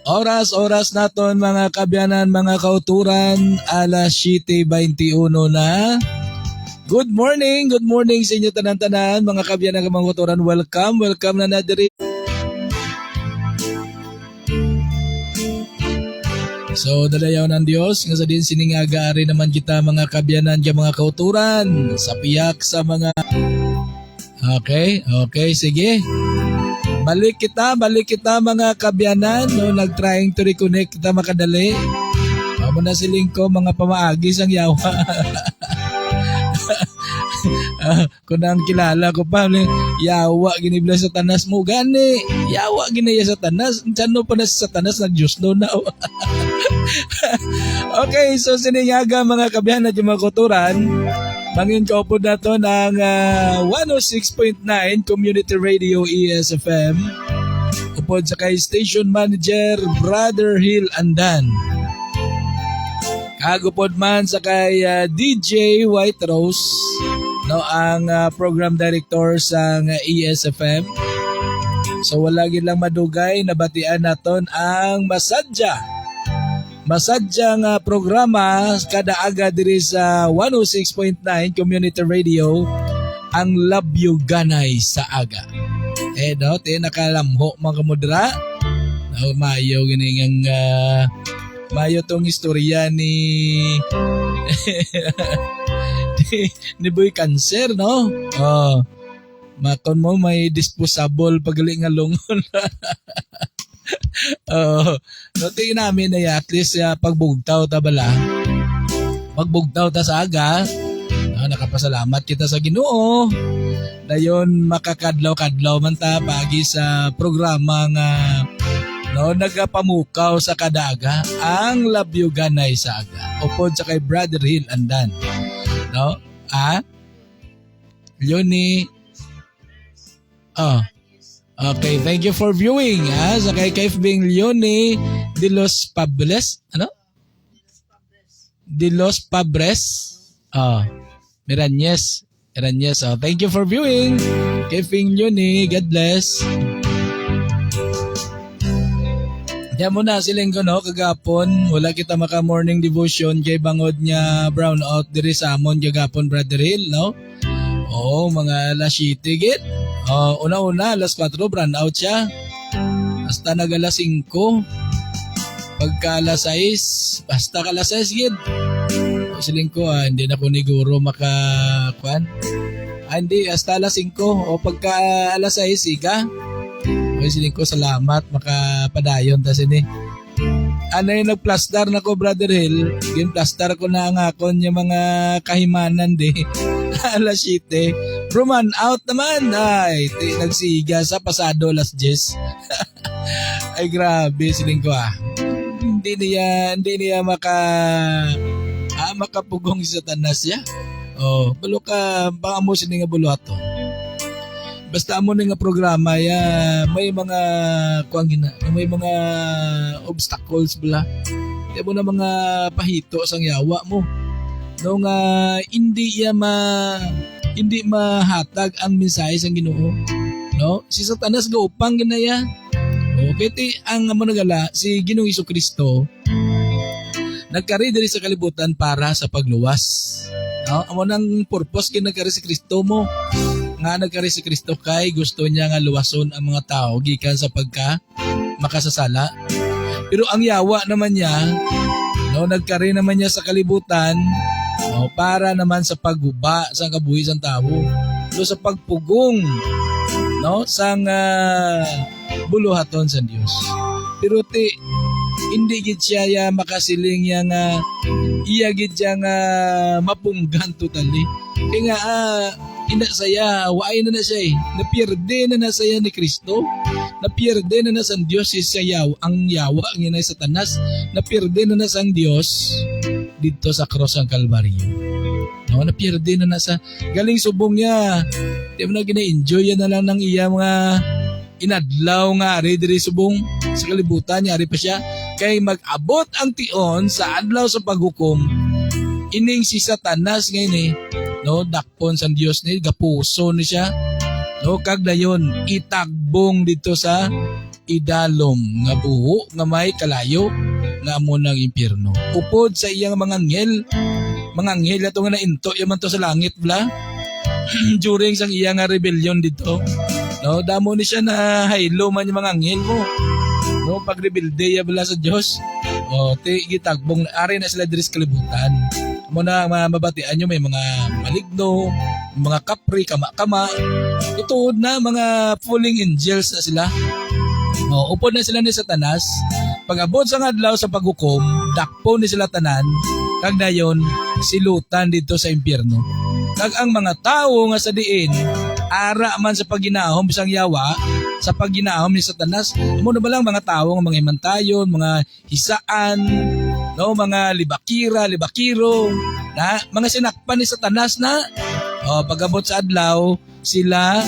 Oras naton mga kabyanan, mga kauturan, alas 7:21 na. Good morning sa inyo tanan-tanan, mga kabyanan, mga kauturan. Welcome na nadiri. So, dalayaw ng Diyos, nga sa din siningaga rin naman kita mga kabyanan, mga kauturan, sa piyak sa mga... Okay, sige. Balik kita mga kabyanan, no, nag-trying to reconnect kita makadali. Amo na siling ko, mga pamaagis ang yawa. Kung nang kilala ko pa, yawa ginibla sa tanas mo, gani. Yawa ginaya sa tanas. Saan pa na sa tanas, nag-Diyos no na. Okay, so siningaga mga kabyanan at yung mga kuturan. Mangin ka po na to ng 106.9 Community Radio ESFM. Upod sa kay Station Manager Brother Hill Andan. Kagupod man sa kay DJ White Rose, no, ang Program Director sa ESFM. So wala gid lang madugay, nabatian naton ang masadyang programa kada aga diri sa 106.9 Community Radio, ang Love You Ganay sa aga. No, nakalamho mga kamudra. No, mayo gining mayo tong istorya ni ni Boy Cancer, no? Maton mo may disposable pagali nga lungon. No, tingin namin na at least pagbugtaw ta bala. Magbugtaw ta sa aga. Nakapasalamat kita sa Ginoo. Dayon makakadlaw-kadlaw man ta pagi sa programa nga nagapamukaw sa kadaga ang Love You Ganay sa aga. Upod sa kay Brother Hill Andan. No? Yun ni okay, thank you for viewing. Sa kay Bing Leone de los Pabres. De los Pabres. Miranjes. Thank you for viewing. Kay Bing Leone, God bless. Diyan muna siling ko, no, kagapon. Wala kita maka morning devotion kay bangod niya brownout diri sa amon kagapon, Brother Hill, no? Mga alas 7 git. Una-una, alas 4, brand out siya. Hasta nag-alas 5. Pagka alas 6, basta ka alas 6, gid. Siling ko, hindi na ko ni Guro makakuan. Hindi, hasta alas 5. O pagka alas 6, ika. Siling ko, salamat, makapadayon. Tas ini. Yung nagplastar na ko, Brother Hill. Yung plastar ko na ang akon yung mga kahimanan di. Alas 7. Bruman out naman. Ay, nagsiga sa pasado alas 10. Ay, grabe, siling ko Hindi niya makapugong sa tanas ya. Balo ka, baka mo sining nga bulo ato. Basta mo nga programa may mga may mga obstacles bala. Kaya mo na mga pahito sang yawa mo. No nga hindi mahatag ang mensahe sang Ginoo. No? Si Satanas gaupang ginaya. Okay, ang managala si Ginoong Jesucristo nagkari diri sa kalibutan para sa pagluwas. No? Amo nang purpose kay nagkari si Kristo mo. Nga nagkari si Kristo kay gusto niya nga luwason ang mga tao gikan sa pagka makasasala. Pero ang yawa naman niya, nagkari naman niya sa kalibutan para naman sa pagguba sa kabuhi sang tao. Sa pagpugong sang buluhaton sa Dios. Pero hindi gid siya makasiling nga iya gid siya nga mapunggan totally. Kaya nga ina saya, waay na siya Napierde na saya ni Kristo. Napierde na sa Diyos ang yawa ng Satanas. Napierde na sa Diyos dito sa cross ang Kalbaryo. Napierde na sa galing subong niya. Di mo na gina-enjoy na lang ng iya mga inadlaw nga ari diri subong sa kalibutan niya ari pa siya kay mag-abot ang tion sa adlaw sa paghukom. Ining si Satanas ngayon dakpon sa Dios ni gapuso ni siya. Kag dayon itagbong dito sa idalom nga buho nga may kalayo nga amo ng impyerno. Upod sa iyang mga anghel ato nga nainto yaman to sa langit bla during sang iyang rebellion dito. No, damo ni siya na haylo man yung mga anghel mo. No, pag rebelde ya bala sa Dios. O ti gitagbong ari na sila diri sa kalibutan. Mo na mabatian nyo may mga maligno, mga kapri, kama-kama. Tutuod na mga falling angels na sila. O, upod na sila ni Satanas. Pag-abot sa adlaw sa paghukom, dakpo ni sila tanan. Kag dayon silutan dito sa impyerno. Kag ang mga tao nga sa diin ara man sa pagginahom bisang yawa sa pagginahom ni Satanas. Amo na ba lang mga tao nga mga imantayon, mga hisaan, no, mga libakiro, na mga sinakpan ni Satanas na pag-abot sa adlaw sila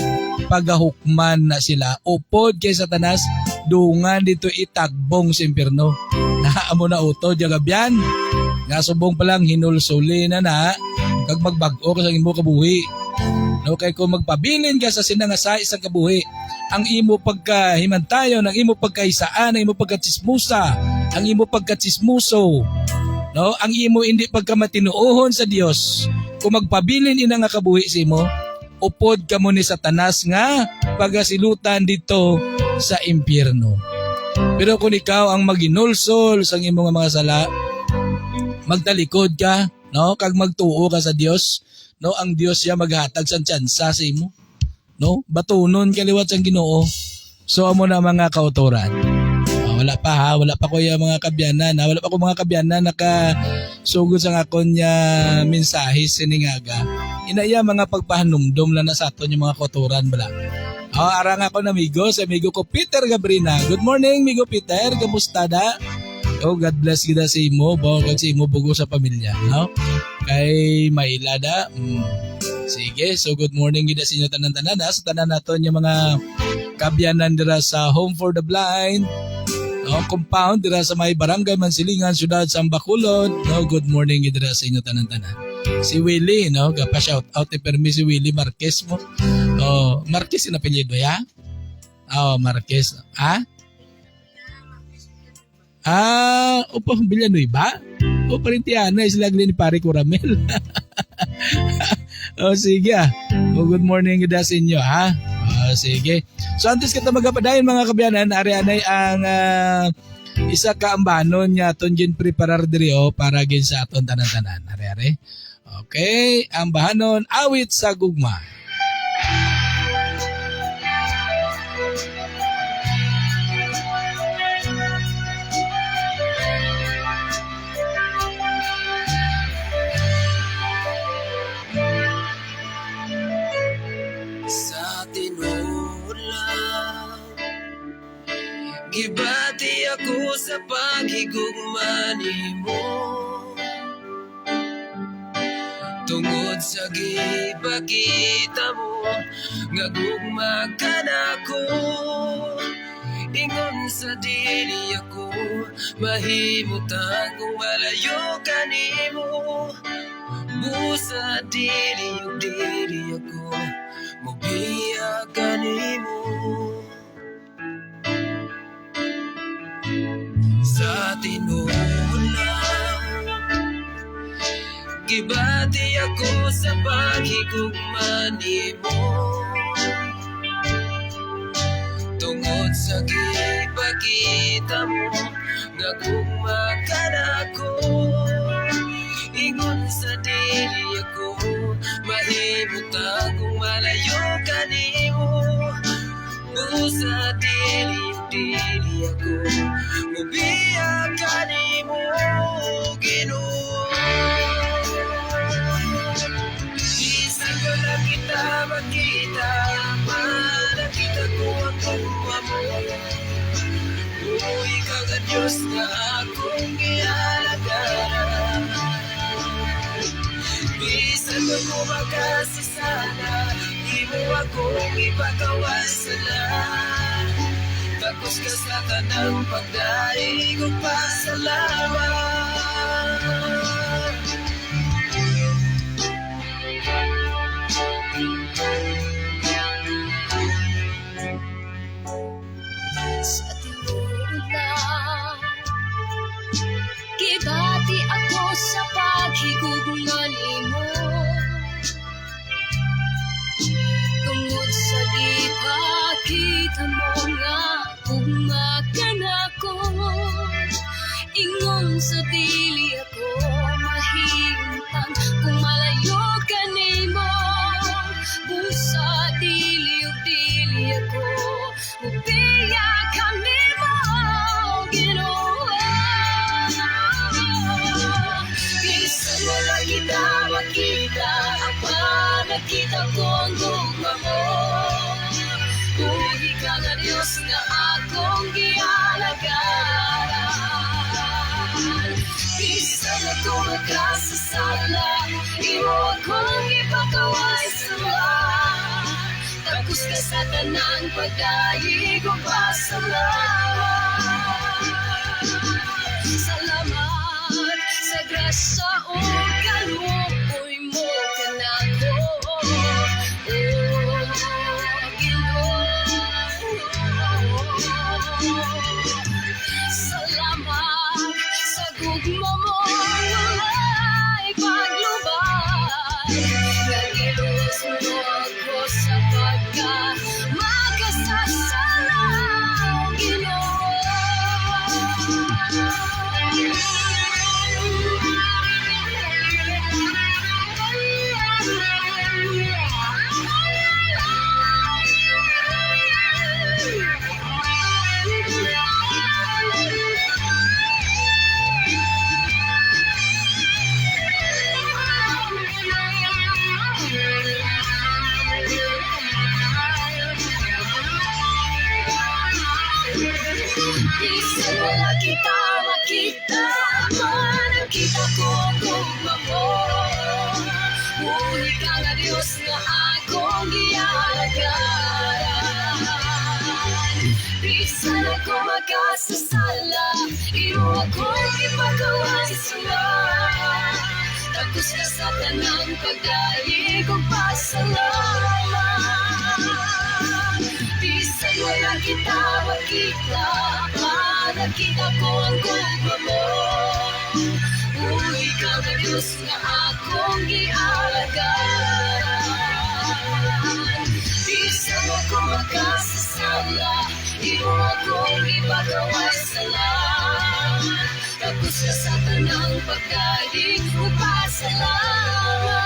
pagahukman na sila upod kay Satanas dungan dito itagbong sa impyerno. Na amo na uto jagabyan. Nga subong pa lang hinulsuli na kag magbag-o ka sa imo kabuhi. No, kay kung magpabilin ka sa sinangasay isang kabuhi, ang imo pagkahimantayon, ang imo pagkahisaan, ang imo pagkatsismusa, ang imo pagkatsismuso, no, ang imo hindi pagkamatinuohon sa Dios, kung magpabilin ina nga kabuhi sa imo, upod ka mo ni Satanas nga pagasilutan dito sa impyerno. Pero kung ikaw ang maginulsol sa imo mga sala, magtalikod ka, no, kag magtuo ka sa Dios, no, ang Dios siya maghatag sa tsansa sa imo, no, batunon kaliwat sang Ginoo. So amo na mga kautoran. Wala pa ko yung mga kabyanan, wala pa ko mga kabyanan nakasugod sa akon nya mensahe siningaga. Inaya mga pagpahanumdum lang na sa aton yung mga kautoran bala. Arang ako na amigo ko Peter Gabrina. Good morning, amigo Peter, kamusta da? God bless kita sa imo, kag sa imo bugo sa pamilya, no? Kay Maila da. Sige, so good morning gid sa inyo tanan-tanan sa tanan naton yung mga kabyanan dira sa Home for the Blind, compound dira sa may Barangay Mansilingan, Syudad San Bacolod. No, good morning gid dira sa inyo tanan-tanan. Si Willie, no, gapa shout out si Willie Marquez mo. Marquez ina apelyido ya? Marquez. Villanueva? Parintiana, islagli ni Pare Coramel. Sige good morning gid sa inyo sige. So antes kita magapadayon mga kabyanan, ari-anay ang isa ka ambanon nya aton gin preparar diri para gin sa aton tanan-tanan. Ari-ari. Okay, ang bahanon awit sa gugma. Gibati ako sa paghigugma nimo, tungod sa gipakita mo nga gugma ka nako. Ingon sa dili ako mahimutan kung malayo ka nimo. Busa dili ako mobiya ka nimo. Sa tinulang gibati ako sa paghigugma nimo, tungod sa gipakita mo nga gugma ka nako. Ingon sa dili ako mahimutan kung malayo ka nimo. Busa dili ako mobiya ka nimo, Ginoo. Bisan ko na kita makita, manakita ko ang pagkuha mo. Ikaw ka Diyos na akong ialagaran. Bisan ko makasasala, di mo akong ipakawasalan. Tapos ka sa tanang pagdaig o pasalamat. Sa ka nga Diyos nga akong gialagaran. Bisan ako magkasasala, imo akong ipakaway sala. Tapos ka sa tanang pagdaig o pasalamat. Salamat sa grasya o kaluoy mo kanako. Salamat sa gugma mo walay paglubay. Nagilos mo ako sa pagka makasasala, Ginoo. Bisan wala kita makita, manakita ko ang gugma mo. Uli ka nga Diyos nga akong gialagaran. Bisan ako magkasasala, imo akong ipagaway sala. Tapos ka sa tanang pagdaig o pasalamat. Bisan wala kita makita, manakita ko ang gugma mo. Uli ka nga Diyos nga akong gialagaran. Bisan ako magkasasala, imo akong ipagaway sala. Tapos ka sa tanang pagdaig o pasalamat.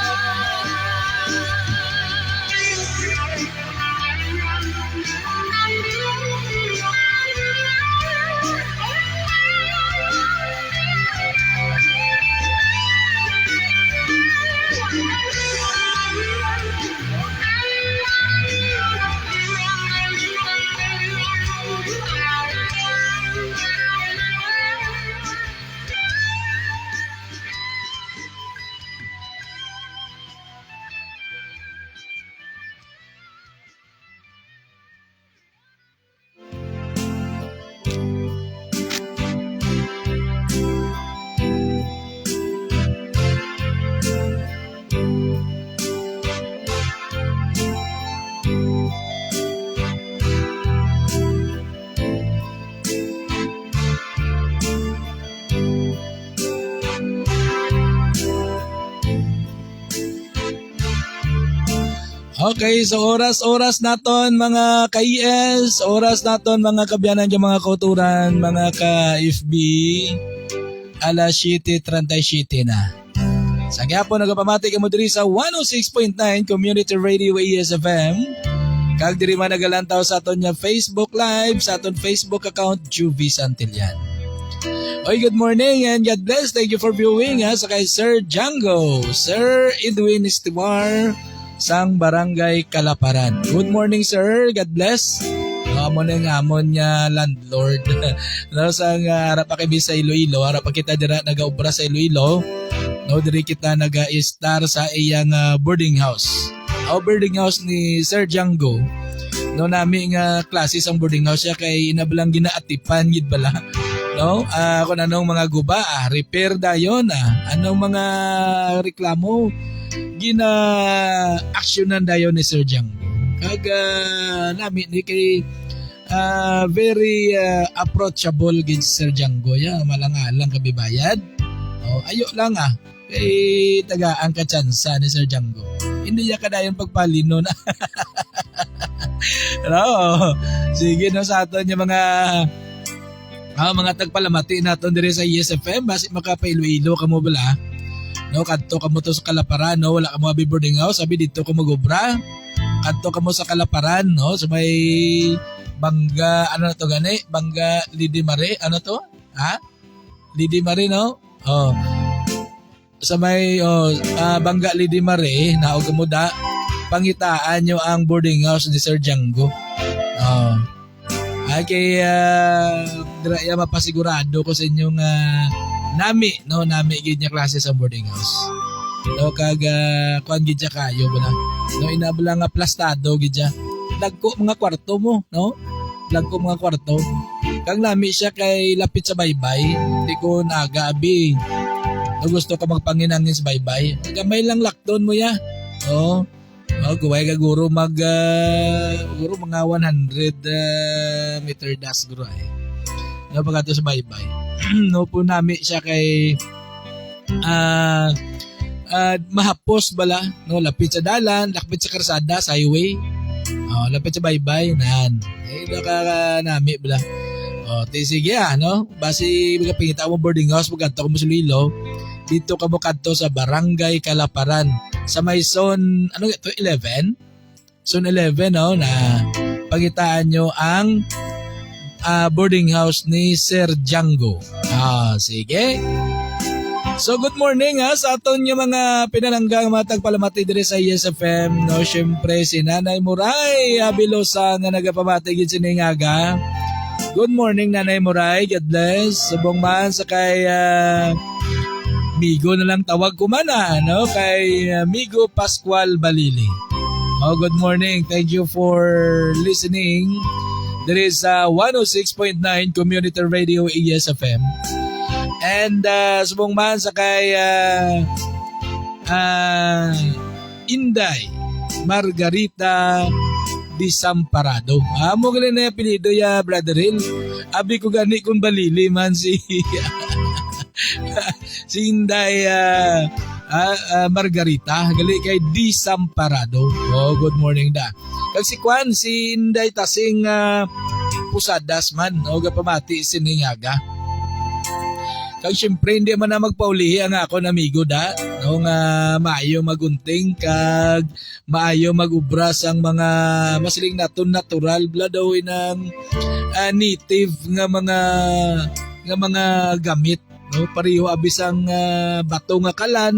Okay, so oras naton mga ka-ES, oras naton mga kabyanan yung mga kauturan, mga ka-FB, alas 7:37 na. Sa gyapon nagapamati ka mo diri sa 106.9 Community Radio ASFM. Kag diri man nagalantaw sa aton nga Facebook Live, sa aton Facebook account, Juvie Santillan. Oy, good morning and God bless. Thank you for viewing sa kay Sir Django, Sir Edwin Estivar, sang Barangay Kalaparan. Good morning, sir. God bless. Amon ng amon niya landlord. No, sang harap pa kami sa Iloilo, harap pa kita dira nagaobra sa Iloilo. No, diri kita naga-star sa iyang boarding house. Our boarding house ni Sir Django. No, nami nga klase sang boarding house siya kay inabalang ginaatipan gid bala. No, kung anong mga guba, repair dayon anong mga reklamo gina-actionan dayon ni Sir Django. Kag nami ni kay very approachable gid Sir Django ya, malangalang kabibayad. Ayo lang kay tagaan ka tsansa ni Sir Django. Hindi ya kadayon pagpalino na. No, sige no sa aton yung mga tagpalamati naton dire sa ESFM basi makapailuilo kamo bala. No, kadto kamo to sa Kalaparan, no, wala kamo abi boarding house, sabi dito ko magobra. Kadto kamo sa Kalaparan, no, sa may Bangga, ano na to gani? Bangga Lidi Mare, ano to? Lidi Mare, no? Sa may Bangga Lidi Mare, naog mo da, pangitaan nyo ang boarding house ni Sir Django. Oh. Ay kay dira ya mapasigurado ko sa inyong nami gid nya klase sa boarding house. No kag kuan gid siya kayo bala. No inabla nga plastado gid siya. Dagko mga kwarto mo, no? Dagko mga kwarto. Kag nami siya kay lapit sa baybay, di ko nagabi. No gusto ka magpanginangin sa baybay. Gamay lang lockdown mo ya. Oh. Oh, kuway ka guro guro mga 100 meter das guro ay. No pagkato sa baybay. No po nami siya kay mahapos bala, no lapit sa dalan, lapit sa karsada, sa highway. Oh, lapit sa baybay nan. Eh nami bala. Oh, sige no. Basi pingita mo boarding house pagkato ko mo Iloilo. Dito ka mo kadto sa Barangay Kalaparan sa may zone, 11? Zone 11, no, na pagitaan nyo ang boarding house ni Sir Django. Sige. So, good morning sa aton yung mga pinalanggang mga tagpalamati dire sa ESFM, no, syempre si Nanay Muray Abilosa nga nagapamatay siningaga. Good morning, Nanay Muray, God bless. Subong man sa kay Migo na lang tawag ko man no? Kay Migo Pascual Balili. Oh, good morning. Thank you for listening. There is 106.9 Community Radio ESFM. And subong man sa kay Inday Margarita Disamparado. Mo galing na yung apelido ya, Brother Hill. Abi ko gani kung Balili man si si Inday Margarita gali kay Disamparado. Oh, good morning da. Kag si Kwan si Inday Tasing Pusadas man o gapamati siningaga. Kag syempre hindi man na magpaulihi ang ako na amigo da no nga maayo magunting kag maayo magubras ang mga masiling naton natural bladawin ng native nga mga gamit. No, pariho abis ang bato nga kalan.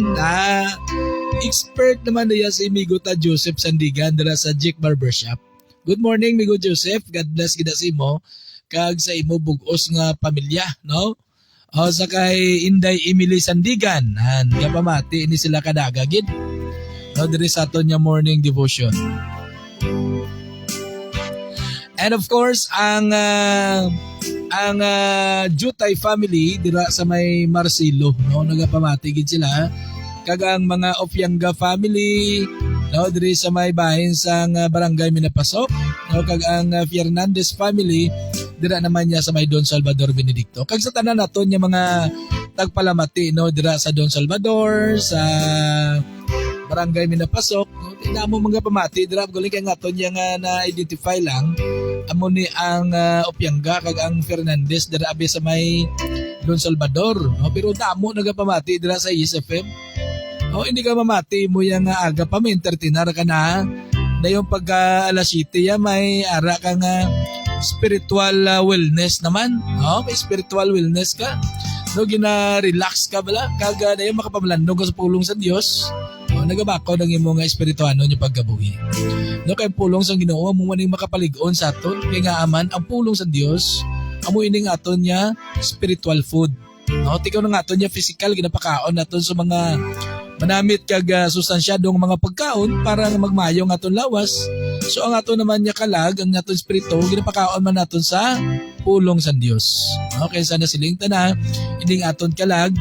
Expert naman niya si Migo ta Joseph Sandigan dala sa Jake Barbershop. Good morning, Migo Joseph. God bless kita sa imo. Kag sa imo bugos nga pamilya, no? O sa kay Inday Emily Sandigan. Kapamati ini sila kadagagid. No, diri sa aton nga morning devotion. And of course, ang Jutay family dira sa may Marcelo, no, nagapamatigid sila. Kag ang mga Opianga family, no, diri sa may bahin sang Barangay Minapasok, no, kag ang Fernandez family dira naman niya sa may Don Salvador Benedicto. Kag sa tanan naton nya mga tagpalamati, no, dira sa Don Salvador, sa Barangay Minapasok, no, tinamo mga pamati dira guling kay ngaton nya nga na-identify lang amo ni ang Opianga kag ang Fernandez dira abi sa may Don Salvador, no, pero damo nagapamati dira sa ESFM. O hindi ka mamati mo yang aga pa may entertainer ka na yung pagka alas 7 ya may ara ka nga spiritual wellness naman, no, may spiritual wellness ka, no, gina-relax ka bala kag dayon makapamlandong ka sa pulong sa Dios. No, nagabakaw ng imo nga espirituano nya pagkabuhi. No, kay pulong sa Ginoo mo maning makapaligon sa aton kay nga aman ang pulong sa Dios amo ining aton nya spiritual food. No, tikaw na aton nya physical ginapakaon naton sa mga manamit kag sustansyadong mga pagkaon para magmayong aton lawas. So ang aton naman nya kalag ang aton espiritu ginapakaon man naton sa pulong sa Dios. Okay, sana siling tanan ining aton kalag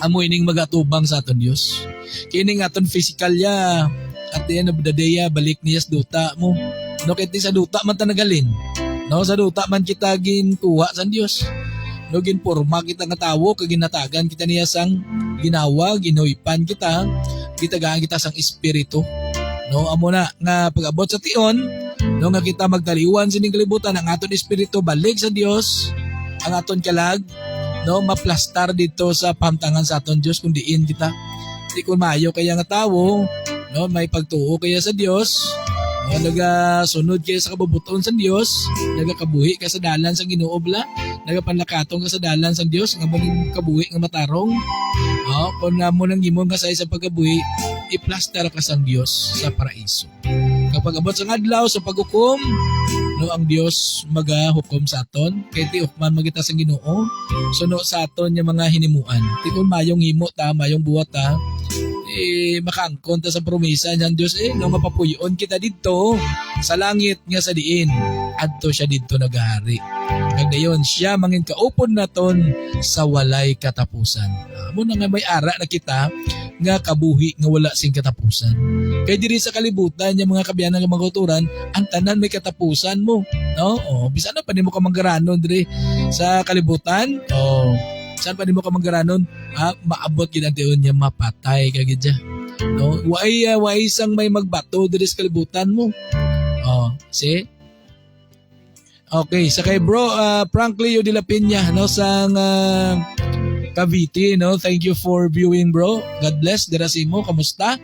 amo ining magatubang sa aton Dios. Kining aton physical ya at the end of the day balik niya sa duta mo. No, kaya sa duta man ta nagalin. No, sa duta man kita ginkuha sa Dios. No, ginporma kita nga tawo kag ginatagan kita niya sang ginawa, ginuipan kita, gitagaan kita sang espiritu. No, amo na nga pag-abot sa tion, no, nga kita magtaliwan sining kalibutan ang aton espiritu balik sa Dios, ang aton kalag, no, maplastar dito sa pamtangan sa aton Dios kung diin kita. Di kung maayo kaya nga tawo, no, may pagtuo kaya sa Dios, no, nagasunod kaya sa kabubuton sa Dios, nagakabuhi ka sa dalan sa Ginoo bla, nagapanlakatong ka sa dalan sa Dios nga mo ning kabuhi nga matarong. No, kung mo nang imong kasay sa pagkabuhi, iplaster ka sa Dios sa paraiso. Kapag abot sa adlaw sa paghukom, no ang Dios magahukom sa aton kay ti ukman magita sa Ginoo suno sa aton yung mga hinimuan. Ti kun mayong himo ta, mayong buhat ta, makaangkon ta sa promesa ng Dios no mapapuyon kita didto sa langit nga sa diin adto siya didto nagahari. Kag dayon siya mangin kaupod naton sa walay katapusan. Amo na nga may ara na kita nga kabuhi nga wala sing katapusan. Kay diri sa kalibutan yung mga kabiyanan nga magtuturan, ang tanan may katapusan mo, no? Bisan na pa nimo ka manggaranon diri sa kalibutan. Saan pa nimo ka manggaranon? Maabot gid ang tiyon niya mapatay kagid siya. No? Way sang may magbato diri sa kalibutan mo. See? Okay, sa kay bro Franklin de la Peña no sang Cavite, no? Thank you for viewing, bro. God bless. Derasimo, kamusta?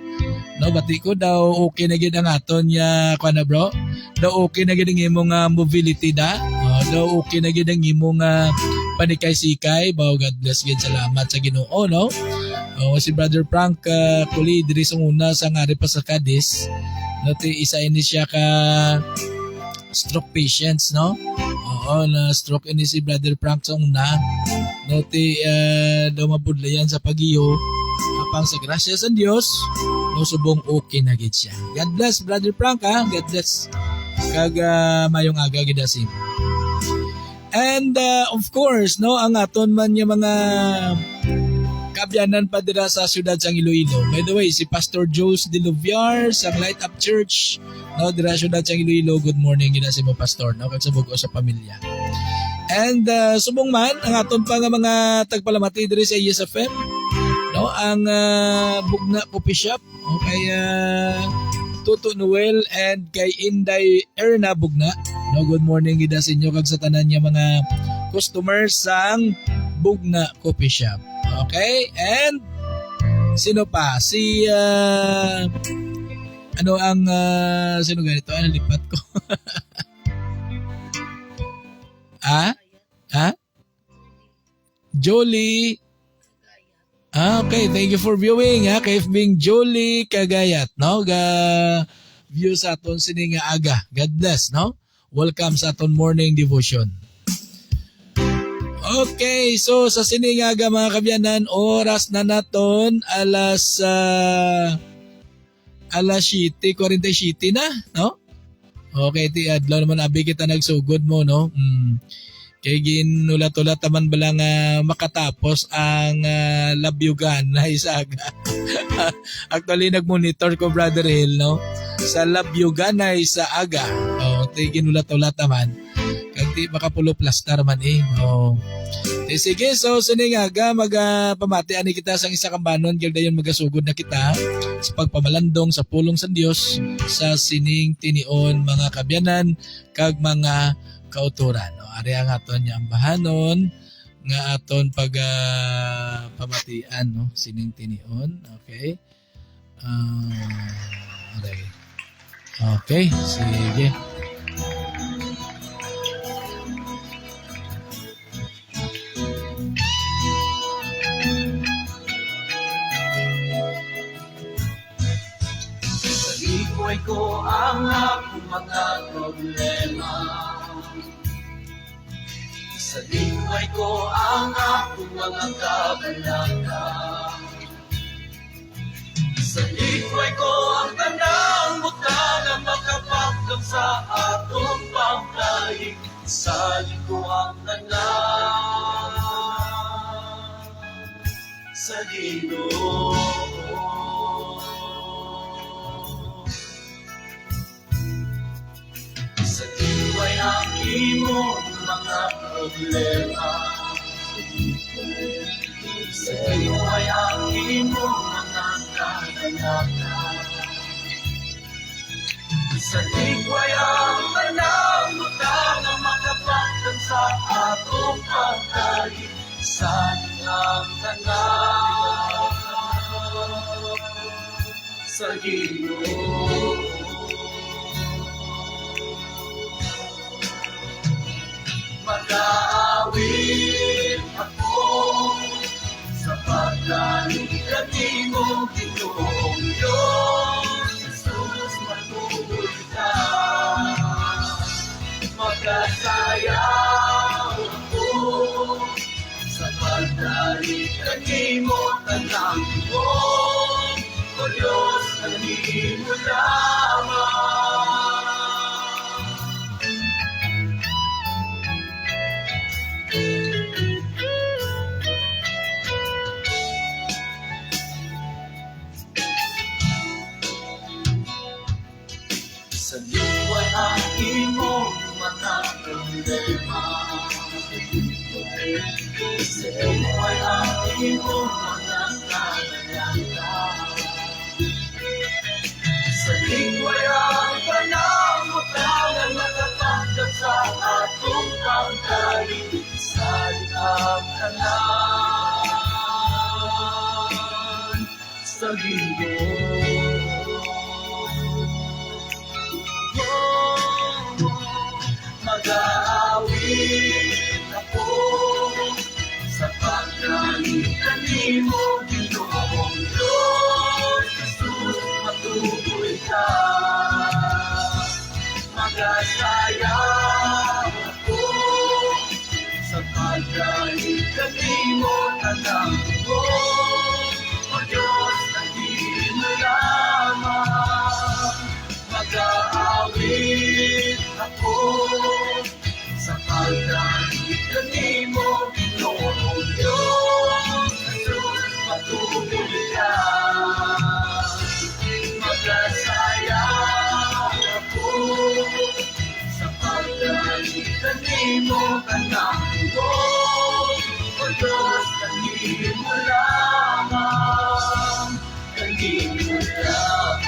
No, bati ko daw okay na gid ang aton ya kana bro. Daw okay na gid ang imong mobility da. Daw okay na gid ang imong panikay-sikay. Bao, God bless gid. Salamat sa Ginoo, no? Si Brother Frank Kuli diri sa una sa ngari pa sa Cadiz. No, isa ini siya ka stroke patients, no? Na stroke ini si Brother Frank sa una. No, daw mabudlayan sa pagiyo. Apang sa grasya sa Dios, no, subong okay na gid siya. God bless, Brother Frank, ha? God bless. Kag mayong aga gid asin. And of course, no, ang aton man yung mga kabyanan pa dira sa siyudad sang Iloilo. By the way, si Pastor Jose de Luviar sa Light Up Church, no, dira siyudad sang Iloilo. Good morning gid si mo pastor, no, kag sa bugo sa pamilya. And subong man ang aton pa nga mga tagpalamati diri sa ESFM, no, ang Bugna Coffee Shop, kay Tuto Noel and kay Inday Erna Bugna. No, good morning gid sa inyo kag sa tanan niya mga customers sang Bugna Coffee Shop. Okay? And sino pa? Si sino ganito? Ano lipat ko? Jolie. Okay, thank you for viewing, ha. Kay being Jolie Kagayat, no? View sa aton sining aga. God bless, no? Welcome sa aton morning devotion. Okay, so sa sining aga mga kabyanan, oras na naton alas 7:47 na, no? Okay, ti adlaw naman abi kita nagsugod mo, no? Kay ginulat-ulat naman bala nga makatapos ang labyugan na isaga. Actually, nag-monitor ko, Brother Hill, no? Sa labyugan na isaaga. Ti ginulat-ulat naman. Kag ti makapulo plastar man eh. Sige, so siningaga magpamati ani kita sang isa kambanon gyud dayon magasugod na kita sa pagpamalandong sa pulong sa Dios sa sining tinion mga kabyanan kag mga kauturan. Ari ang aton nga ambahanon nga aton pamatian, no, sining tinion. Okay. Okay, sige. Buhay ko ang aking mga problema. Sa lingway ko ang aking mga kabalaka. Sa lingway ko ang tanang buta na makapagdang sa atong panglaing. Sa lingko ang tanang sa Ginoo. Ang imong mga problema. Sa liway ang imong mga kagalaka. Sa liway ang tanang buta na makapagdan sa atong pagkain. Sa ang tanang sa Ginoo. Mag-aawit ako sa paglalingkati mo, Ginoong Diyos. Jesus, manuhuli ka. Magkasayaw ako sa pagdalikan mo tanang mo, O Diyos, nangingin mo lamang. Sa luway ang imong matang problema, sa luway ang imong matang nangangalaga, sa luway ang panangutangan nakapagkat sa atong pagkain, sa liang tanan sa Ginoo. Mag-aawit ako sa pagdalikan mo, Ginoong Diyos, Jesus, matuloy ka. Mag-asayaw ako sa pagdalikan mo, tanang mo, O Diyos, nangingin mo lamang. Mag-aawit ako sa pagdalikan mo, Ginoong Diyos, Jesus, patuloy ka. Mag-asayaw ako sa pagdalikan mo, tanang mo, O Diyos, nangingin mo lamang, nangingin mo lamang.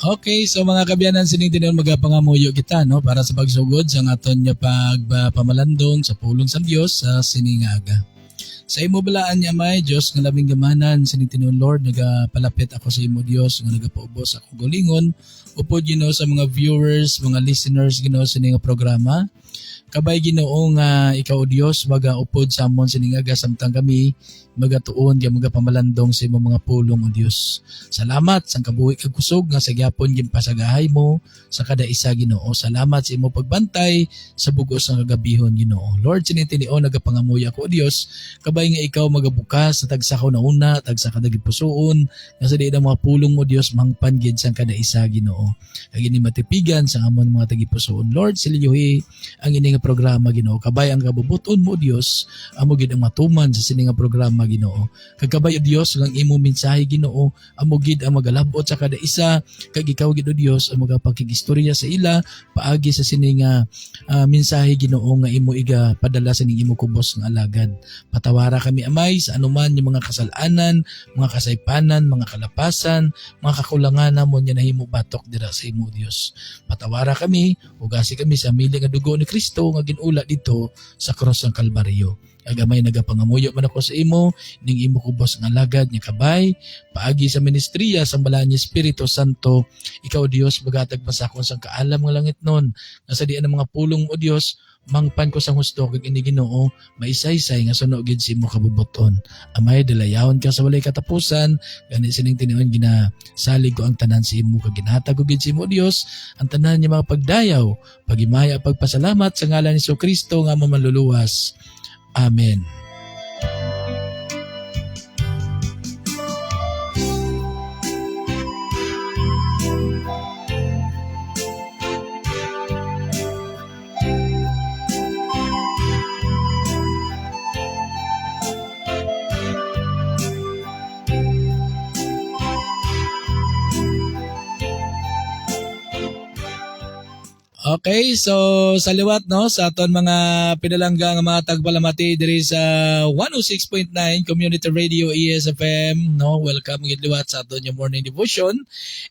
Okay, so mga kabyanan, sining tinuon magapangamuyo kita no para sa pagsugod sa aton nga pagpamalandong sa pulong sa Dios sa siningaga. Sa imo balaan niya may Dios nga labing gamanan, sining tinuon Lord, nagapalapit ako sa imo Dios nga nagapaubos ako gulingon upod Ginoo sa mga viewers, mga listeners Ginoo sa nga programa. Kabay Ginoo nga ikaw Dios magaupod sa amon siningaga samtang kami magatuon nga magapamalandong sa imong mga pulong o Dios. Salamat sa kabuhi kag kusog nga sa gyapon gimpasagahay mo sa kada isa Ginoo. Salamat sa imong pagbantay sa bugos nga kagabihon Ginoo. Lord, sinitilion nagapangamuy ako o Dios, kabay nga ikaw magabukas sa tagsa ko na una, tagsa ka dagit pusoon, nga sa diin ang mga pulong mo Dios mangpan gid sa kada isa Ginoo. Kag ini matipigan sa amon mga tagipusoon. Lord, siliyuhi ang ini nga programa Ginoo. Kabay ang kabubuton mo Dios, amo gid ang matuman sa sini nga programa Ginoo. Kagkabay o Dios lang imo mensahe Ginoo, amo gid ang magalabot sa kada isa, kag ikaw gid o Dios ang magapakig-istorya sa ila paagi sa sini nga mensahe Ginoo nga imo iga padala sa ning imo kubos nga alagad. Patawara kami Amay sa anuman yung mga kasalanan, mga kasaypanan, mga kalapasan, mga kakulangan namon nga nahimo batok dira sa imo Dios. Patawara kami, ugasi kami sa miling nga dugo ni Kristo nga ginula dito sa cross ng Kalbaryo. Agamay nagapangamuyo man ako sa imo, ning imo kubos nga alagad nga kabay, paagi sa ministriya sa balaan ni Espiritu Santo, ikaw Dios magatag pa sa akon sang kaalam nga langit nun, nga sa dian ng mga pulong o Dios, mangpan ko sang husto kag ini Ginoo, maisaysay nga suno gid si imo kabubuton. Amay dalayawon ka sa walay katapusan, gani sining tinuon ginasalig ko ang tanan sa imo kag ginhatag ko gid si imo Dios, ang tanan nga mga pagdayaw, pagimaya pagpasalamat sa ngalan ni Kristo nga mamanluluwas. Amen. Okay, so sa liwat no sa aton mga pinalangga nga mga tagpalamati diri sa 106.9 Community Radio ESFM no, welcome gid liwat sa aton yung morning devotion.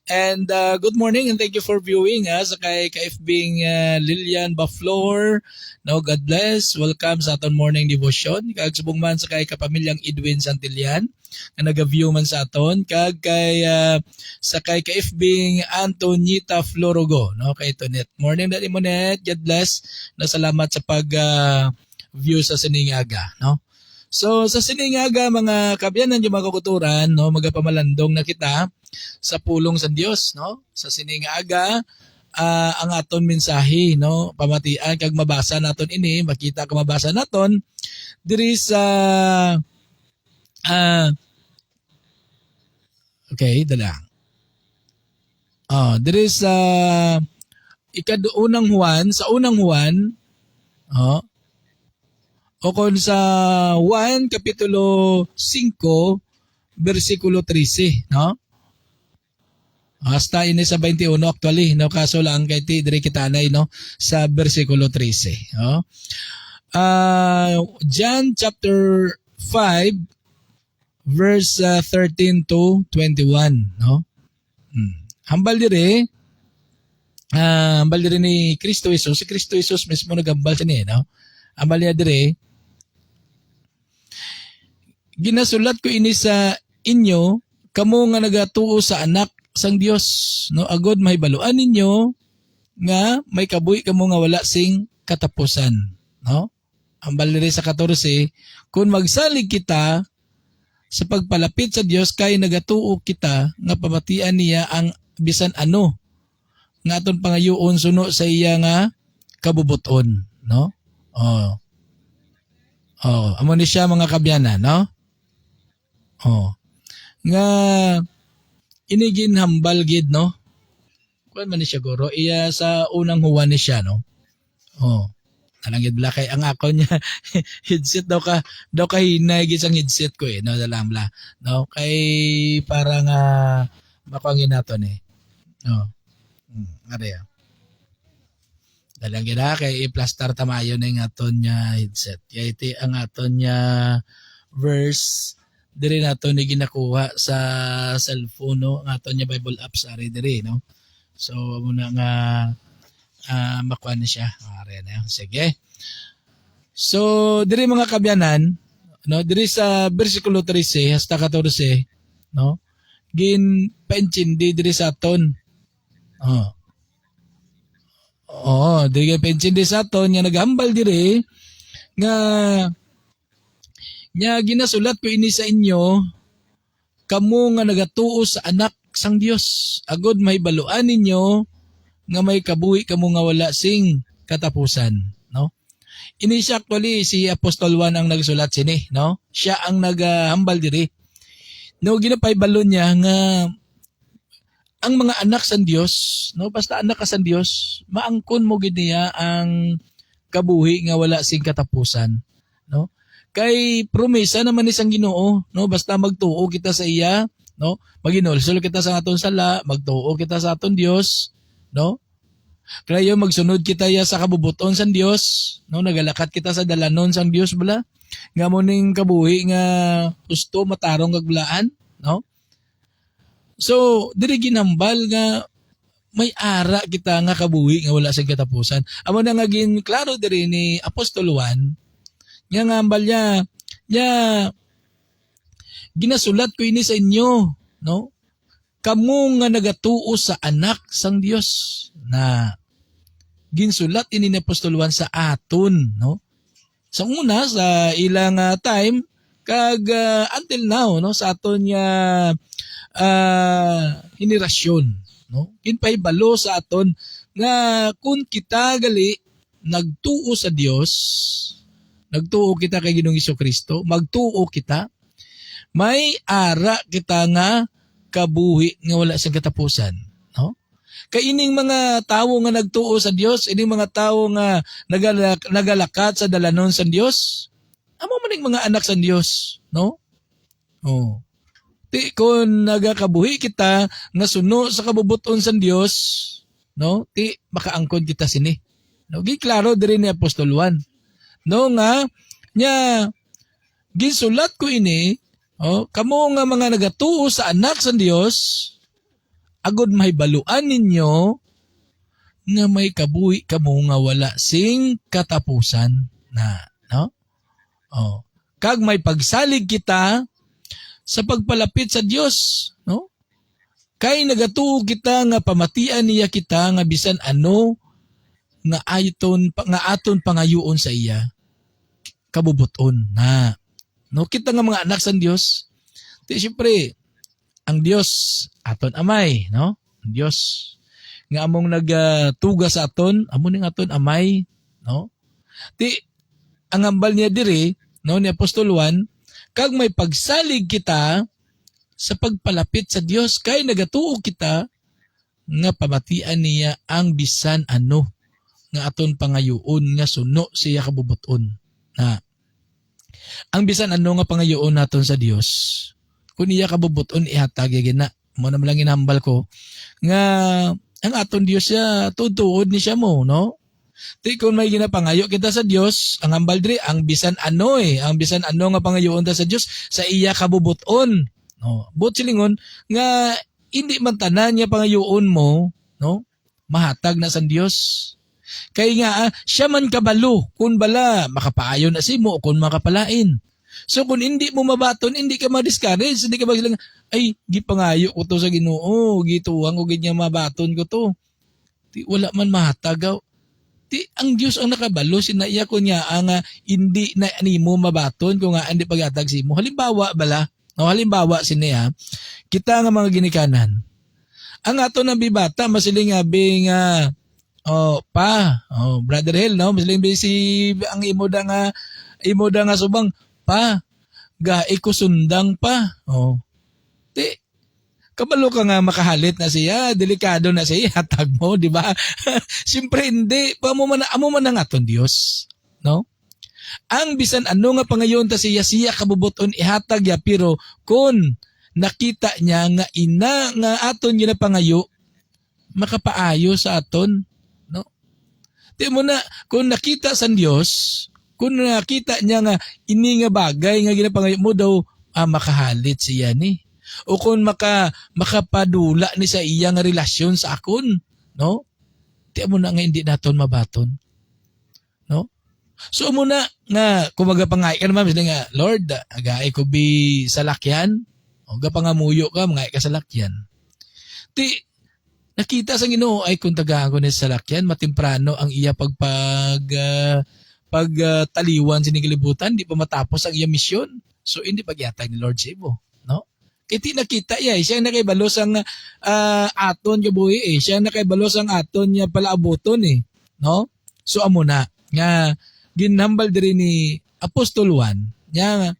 And good morning and thank you for viewing sa kay KFBing Lilian Baflor. No, God bless. Welcome sa aton morning devotion. Kag subong man sa kay kapamilyang Edwin Santillan nga naga-view man sa aton kag kay sa kay KFBing Antonita Florogo no kay Tonet. Morning dali mo net. God bless. Na salamat sa pag view sa Siningaga no. So sa Siningaga mga kabyanan yung mga kakuturan no magapamalandong na kita sa pulong sa Dios no sa Siningaga ang aton mensahe no pamatian kag mabasa naton ini makita ka mabasa naton diri sa okay dala diri sa unang Juan o kon sa 1 kapitulo 5 versikulo 13 no. Hasta ini sa 21 actually no kaso lang kay ti diri kita anay no sa versikulo 13 no. John chapter 5 verse 13 to 21 no. Hambal diri ni Kristo Jesus, si Kristo Jesus mismo nagambal sa niya no. Hambal niya diri ginasulat ko ini sa inyo kamo nga nagatuo sa anak sang Dios no agod mahibaluan ninyo nga may kabuhi kamo nga wala sing katapusan no. Ambal diri sa 14 kung magsalig kita sa pagpalapit sa Dios kay nagatuo kita nga pamatian niya ang bisan ano nga aton pangayoon suno sa iya nga kabubuton no. Amo ni siya mga kabyanan no. Nga inigin hambal gid no. Kuan man ni siya guro iya sa unang Juan ni siya no. Talang gid kay ang ako niya headset daw ka hinay gid sang headset ko no dalamla no kay para nga makuangin naton Are. Dalang gid kay i-plaster tamayo na yung aton niya headset. Iti ang aton niya verse diri nato ni ginakuha sa cellphone no ang aton niya Bible app sa diri no. So muna nga makuha na siya. Are na. Sige. So diri mga kabyanan no diri sa bersikulo 13 hasta 14 no gin paintindi diri sa aton. Diri paintindi sa aton nga nagambal diri nga nya ginasulat ko ini sa inyo kamo nga nagatuo sa anak sang Dios agod mahibaluan ninyo nga may kabuhi kamo nga wala sing katapusan no. Ini siya actually si Apostol Juan ang nagsulat sini no. Siya ang naghambal diri no ginapahibalo niya nga ang mga anak sang Dios no basta anak ka sang Dios maangkon mo gid niya ang kabuhi nga wala sing katapusan no. Kay promesa naman ni sang Ginoo no basta magtuo kita sa iya no maginulsol kita sa aton sala magtuo kita sa aton Dios no kaya magsunod kita ya sa kabubuton sang Dios no nagalakat kita sa dalanon sang Dios bala nga mo ning kabuhi nga gusto matarong kagbulaan no. So diri ginambal nga may ara kita nga kabuhi nga wala sing katapusan. Amo na nga gin klaro diri ni Apostol Juan nga ngambal niya ginasulat ko ini sa inyo no kamo nga nagatuo sa anak sang Dios na ginsulat ini ni Apostol Juan sa aton no. Sa una sa ilang time kag until now no sa aton nga henerasyon no ginpahibalo sa aton nga kung kita gali nagtuo sa Dios nagtuo kita kay Ginoong Hesukristo magtuo kita may ara kita nga kabuhi nga wala sing katapusan no. Kay ining mga tawo nga nagtuo sa Dios ining mga tawo nga nagalakat sa dalanon sa Dios amo maning mga anak sa Dios no. Ti kung nagakabuhi kita nga suno sa kabubuton sa Dios no, ti makaangkon kita sini. No, giklaro diri ni Apostol Juan. No nga nya ginsulat ko ini, kamo nga mga nagatuo sa anak sa Dios, agod mahibaluan ninyo nga may kabuhi kamo nga wala sing katapusan na, no? Kag may pagsalig kita sa pagpalapit sa Dios, no? Kay nagatuo kita nga pamatian niya kita nga bisan ano nga aton pangayoon sa iya kabubuton na, no, kita nga mga anak sa Dios. Ti syempre ang Dios aton amay, no? Ang Dios nga among nagtuga sa aton, amo ning aton amay, no? Ti ang ambal niya diri, no, ni Apostol Juan, kag may pagsalig kita sa pagpalapit sa Dios kay nagatuo kita nga pamatian niya ang bisan ano nga aton pangayoon nga suno siya kabubuton na. Ang bisan ano nga pangayoon naton sa Dios, kung iya kabubuton ihatag gina mo na lang inambal ko nga ang aton Dios siya tutuod ni siya mo, no? Ti kung may ginapangayo kita sa Dios, ang hambal diri ang bisan ano ang bisan ano nga pangayoon ta sa Dios sa iya kabubuton, no? But silingon nga hindi man tanan niya pangayoon mo, no? Mahatag na sa Dios. Kay nga siya man kabalo kun bala makapaayon na simo kun makapalain. So kung hindi mo mabaton, hindi ka ma-discourage, hindi ka magsilang ay gipangayo ko to sa Ginoo, gituwang ko gid mabaton ko to. Ti wala man mahatagaw. Ti ang Dios ang nakabalo sinaiya ko niya ang hindi na nimo mabaton kung nga hindi paghatag simo. Halimbawa bala, no, halimbawa siniya, kita nga mga ginikanan. Ang ato na bibata masiling abi nga Brother Hel, no? Masiling si ang imo da nga subang pa gae ko sundang pa. Ti kabalo ka nga makahalit na siya, delikado na siya, hatag mo, di ba? Siyempre hindi, amo man ang aton Dios, no? Ang bisan ano nga pangayon ta siya kabubuton ihatag ya, pero kun nakita niya nga ina nga aton ginapangayo, makapaayo sa aton, no? Di mo na, kung nakita sa Dios, kung nakita niya nga ini nga bagay nga ginapangayo mo daw, makahalit siya ni. O kung makapadula ni sa iya nga relasyon sa akon, no? Di mo na nga hindi naton mabaton, no? So muna nga kumaga pangay ka naman sila nga Lord, agay ko bi sa lakyan, o gapangamuyo ka mga ka sa lakyan. Ti nakita sa Ginoo ay kung tagago ni sa lakyan matemprano ang iya pagtaliwan sa kalibutan, di pa matapos ang iya misyon. So hindi pagyatag ni Lord Sibo, no? Kaya nakita iya, siya nakaibalos ang aton kabuhi siya nakaibalos ang aton niya palaabuton no? So amo na nga ginhambal diri ni Apostol Juan nya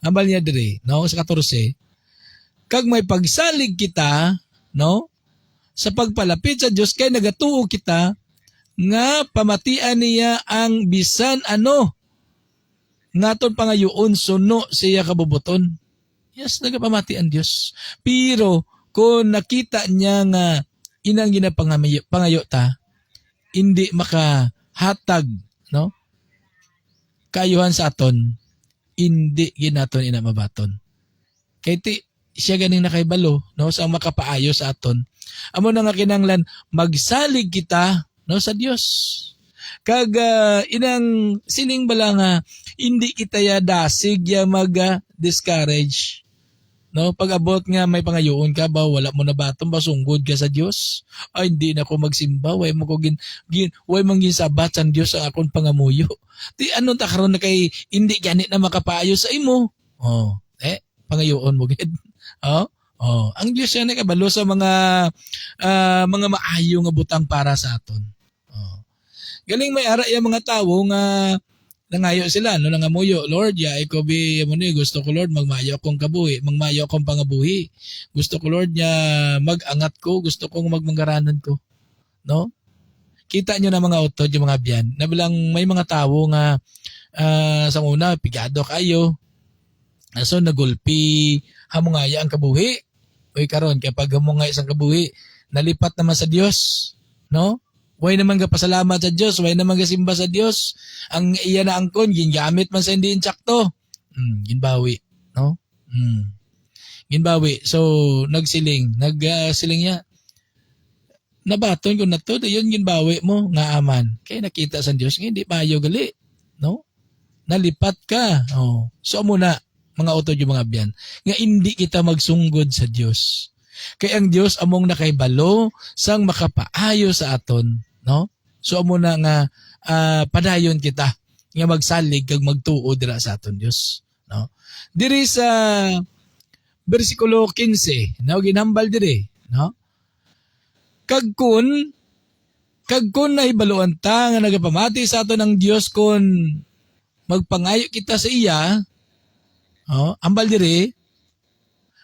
hambal niya diri, no, sa 14, kag may pagsalig kita, no, sa pagpalapit sa Dios kay nagatuo kita nga pamatian niya ang bisan ano ngaton pangayoon suno siya kabubuton. Yes, nagapamati ang Dios. Pero kung nakita niya nga inang ginapangayo ta, hindi makahatag, no, kayuhan sa aton, hindi ginaton inamabaton. Kaya siya ganing nakaibalo, no, sa makapaayo sa aton. Amo na nga kinanglan magsalig kita, no, sa Dios. Kag inang sining bala nga hindi kita ya dasig ya mag-discourage, no? Pag abot nga may pangayoon ka ba, wala mo na batong basunggod ka sa Dios. Ay hindi na ko magsimba, way mo ko way mangin sabat sa Dios ang akong pangamuyo. Ti anong ta karon na kay hindi ganit na makapaayo sa imo. Pangayoon mo gid. Ang Dios yan ay kabalo sa mga maayo nga butang para sa aton. Galing may ara yung mga tao nga nangayo sila, no, nangamuyo, Lord, ya iko bi mo ni gusto ko Lord magmayo akong kabuhi, magmayo akong pangabuhi. Gusto ko Lord nya magangat ko, gusto kong magmangaranan ko, no? Kita nyo na mga utod yung mga biyan. Na bilang may mga tao nga sa una pigado kayo. So nagulpi hamungaya ang kabuhi. Oy karon kapag hamungay isang kabuhi, nalipat naman sa Dios, no? Way naman ka pasalamat sa Dios, way naman ka simba sa Dios. Ang iya na angkon gingamit man sa hindi insakto. Ginbawi, no? Ginbawi. So nagsiling niya. Nabaton ko na to, dayon ginbawi mo nga aman. Kay nakita sa Dios nga hindi payo gali, no? Nalipat ka. Oh. So muna mga utod yung mga biyan, nga hindi kita magsunggod sa Dios. Kay ang Dios among nakaibalo sang makapaayo sa aton, no? So amo na nga padayon kita nga magsalig kag magtuo dira sa aton Dios, no? Diri sa bersikulo 15, no, ginhambal diri, no? Kag kun nahibaluan ta nga nagapamati sa aton ang Dios kun magpangayo kita sa iya, oh, ambal diri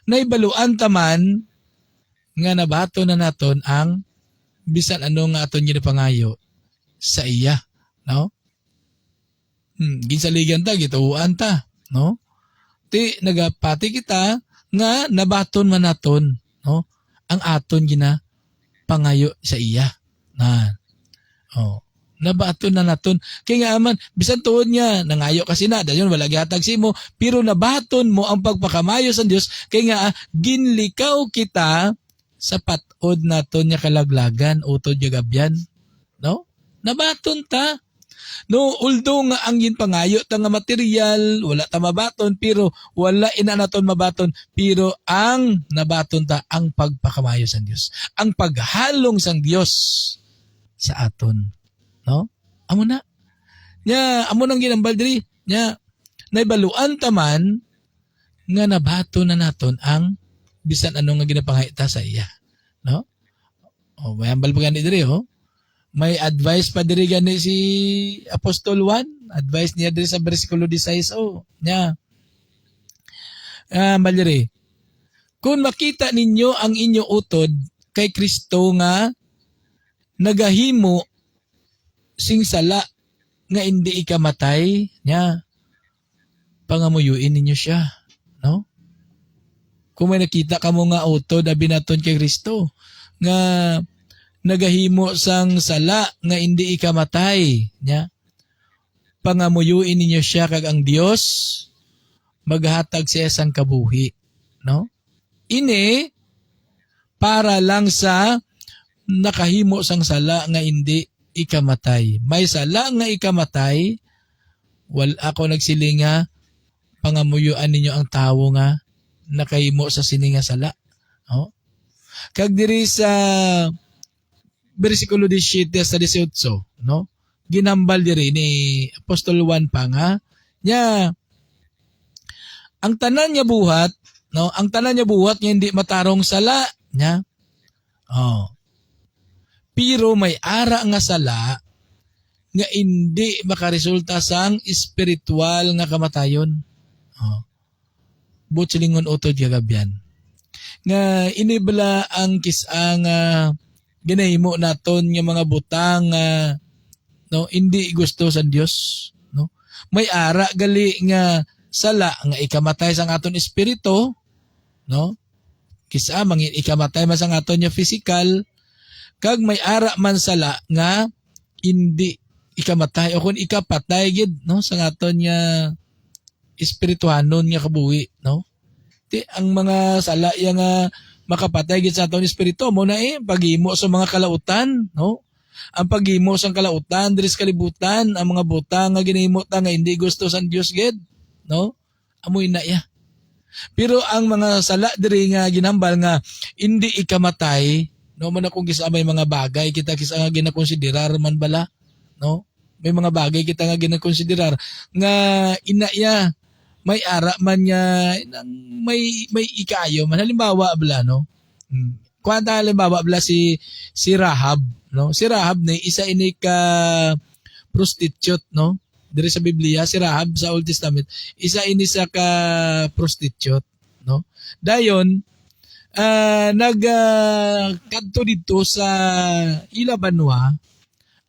nahibaluan taman nga nabato na naton ang bisan ano nga aton ginapangayo sa iya, no? Ginsaligan ta, gituuan ta, no? Ti nagapati kita nga nabaton man naton, no? Ang aton ginapangayo sa iya. Na. Oh, nabaton na naton. Kay nga aman bisan tuod niya nangayo kasi na dayon wala gihatag simo, pero nabaton mo ang pagpakamayo sa Dios kay nga ginlikaw kita sa patod naton nya kalaglagan utod nya gabyan, no? Nabaton ta. No, although nga ang ginpangayo ta nga material wala ta mabaton, pero wala ina naton mabaton, pero ang nabaton ta ang pagpakamayo sa Dios, ang paghalong sang Dios sa aton, no? Amo na nya, amo nang ginambal diri nya, naibaluan ta man nga nabaton na naton ang bisan ano nga ginapangayta sa iya, no? O may ambal pa gani diri, oh. May advice pa diri gani si Apostol Juan, advice niya diri sa bersikulo 16, oh, nya. Diri. Kung makita ninyo ang inyo utod kay Kristo nga nagahimo sing sala nga hindi ikamatay, nya, pangamuyuin ninyo siya, no? Kung may nakita ka mo nga utod na binaton kay Kristo nga nagahimo sang sala nga hindi ikamatay, nya, pangamuyuin ninyo siya kag ang Dios maghatag siya sang kabuhi, no? Ini para lang sa nakahimo sang sala nga hindi ikamatay. May sala nga ikamatay, wal ako nagsilinga pangamuyuan ninyo ang tawo nga nakahimo sa sininga sala, no? Kag diri sa bersikulo 17 sa 18, no? Ginambal diri ni Apostol Juan pa nga nya, ang tanan niya buhat, no? Ang tanan niya buhat nga hindi matarong sala, nya. Oh. Pero may ara nga sala nga hindi makaresulta sang espiritual nga kamatayon. Oh. Butsilingon utod gagabyan. Nga inibla ang kisang ginahimo naton nga mga butang no, hindi gusto sa Dios, no? May ara gali nga sala nga ikamatay sang aton espiritu, no? Kisa mangin ikamatay man sang aton nya physical, kag may ara man sala nga hindi ikamatay o kun ikapatay gid, no, sang aton nya espirituhanon nga kabuhi, no? Ti ang mga sala yang makapatay gid sa aton espiritu mo na paghimo sa mga kalautan, no? Ang paghimo sang kalautan diri sa kalibutan, ang mga butang nga ginahimo ta nga hindi gusto sa Dios gid, no? Amoy na ya. Pero ang mga sala diri nga ginambal nga hindi ikamatay, no, man akong gisamay mga bagay kita kisa nga ginakonsiderar man bala, no? May mga bagay kita nga ginakonsiderar nga ina ya may ara man niya may ikayo man, halimbawa bala, no? Kwanta halimbawa bala si Rahab, no? Si Rahab ni isa ini ka prostitute, no? Diri sa Biblia si Rahab sa Old Testament isa ini sa ka prostitute, no? Dayon kadto dito sa Ilabanwa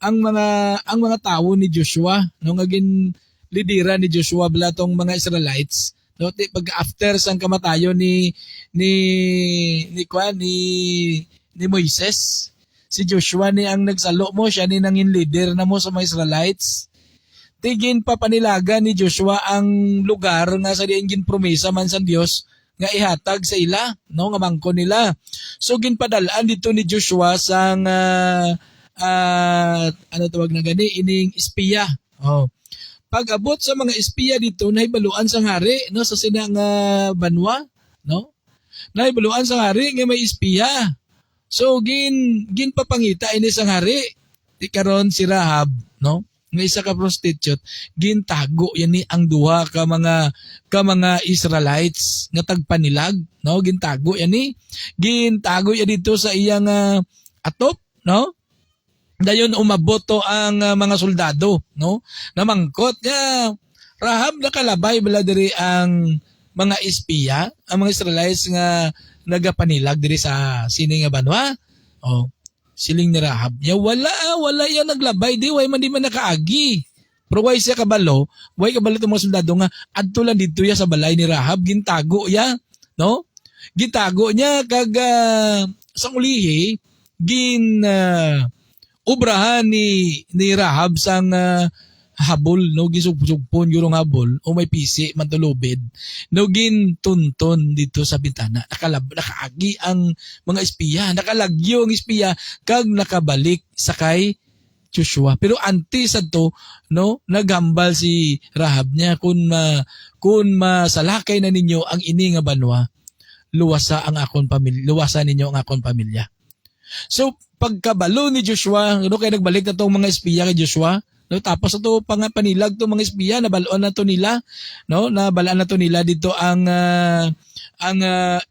ang mga tawo ni Joshua, no, nga lidera ni Joshua bala tong mga Israelites, no, pag after sang kamatayon ni ni Moises. Si Joshua ni ang nagsalo mo, siya ni nangin leader na mo sa mga Israelites. Tigin pa panilaga ni Joshua ang lugar nga sa diyan ginpromesa man sa Dios nga ihatag sa ila, no, nga mangko nila. So ginpadalaan dito ni Joshua sang ano tawag na gani, ining espiya. Oh. Pag-abot sa mga espiya dito, nahibaluan sa hari, no, sa sinang banwa, no? Nahibaluan sa hari nga may espiya. So ginpapangita ini sa hari. Di karon si Rahab, no? Nga isa ka prostitute, gintago yan ni ang duha ka mga Israelites nga tagpanilag, no? Gintago yan ni. Gintago yan dito sa iyang atop, no? Dayon umaboto ang mga soldado, no? Namangkot niya. Rahab nakalabay bala diri ang mga espiya, ang mga Israelites nga nagapanilag diri sa sini nga banwa. Oh, siling ni Rahab. Ya wala yan naglabay di way man di man nakaagi. Pero way siya kabalo, way kabalo tong mga soldado nga adto lang dito ya sa balay ni Rahab, gintago ya, no? Gitago niya kag sang ulihi ubrahan ni Rahab sang habol, no, gisugpon yurong habol o may pisi mantulubid, no, gintunton dito sa bintana. Nakaagi ang mga espiya, nakalagyo ang espiya kag nakabalik sa kay Joshua. Pero anti sa to, no, naghambal si Rahab niya kung masalakay na ninyo ang ini nga banwa, luwasa ninyo ang akon pamilya. So pagkabalo ni Joshua, no, kay nagbalik na tong mga espiya kay Joshua, no, tapos ito panilag to mga espiya, nabalon na to nila, no, nabalaan na to nila dito ang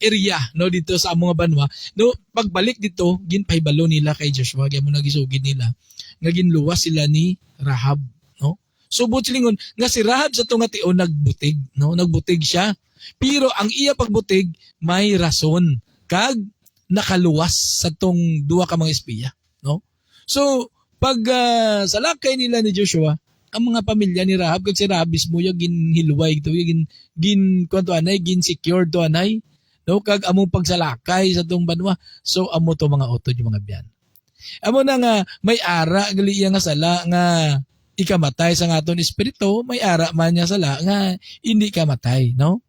area, no, dito sa mga banwa. No, pagbalik dito, ginpahibalo nila kay Joshua, kaya mo nagisugid nila, nga ginluwas sila ni Rahab, no. So silingon nga si Rahab sa tunga tio nagbutig, no, nagbutig siya. Pero ang iya pagbutig may rason, kag nakaluwas sa tong duwa ka mga espiya, no. So pag salakay nila ni Joshua, ang mga pamilya ni Rahab, kag si Rahab mismo yung ginhilway ito, yung gin-secure to anay, no, kag among pagsalakay sa tong banwa. So amo to mga utod yung mga biyan. Amo na nga may ara gali iya nga sala nga ikamatay sa aton espiritu, may ara man niya sala nga hindi kamatay, no.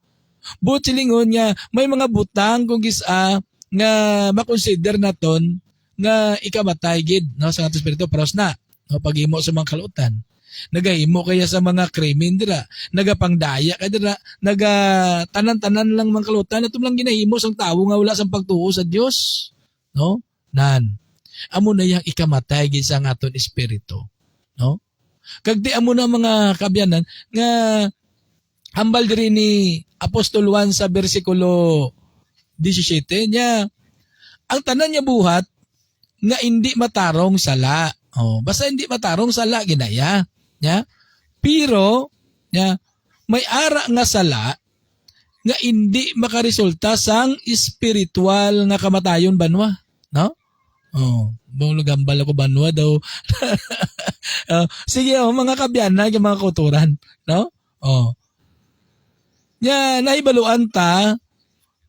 But silingon nga may mga butang kung gisa nga makonsider naton nga ikamatay gid, no, sa aton espiritu paros na, no, paghimo sa mga kalutan. Nagahimo kaya sa mga krimen dira, nagapangdaya ka dira, tanan-tanan lang mga kalutan, atom lang ginahimo sang tawo nga wala sang pagtuo sa Dios, no. Nan amo na yang ikamatay gid sa aton espiritu, no. Kag di amo na mga kabyanan nga hambal diri ni Apostol Juan sa bersikulo 17 niya, ang tanan niya buhat nga hindi matarong sala. Oh, basta hindi matarong sala ginaya, nya. Pero nya may ara nga sala nga hindi makaresulta sang espiritual nga kamatayon banwa, no? Oh, gambal ako banwa daw. Sige, mga kabyanan, mga kuturan, no? Oh. Nya nahibaluan ta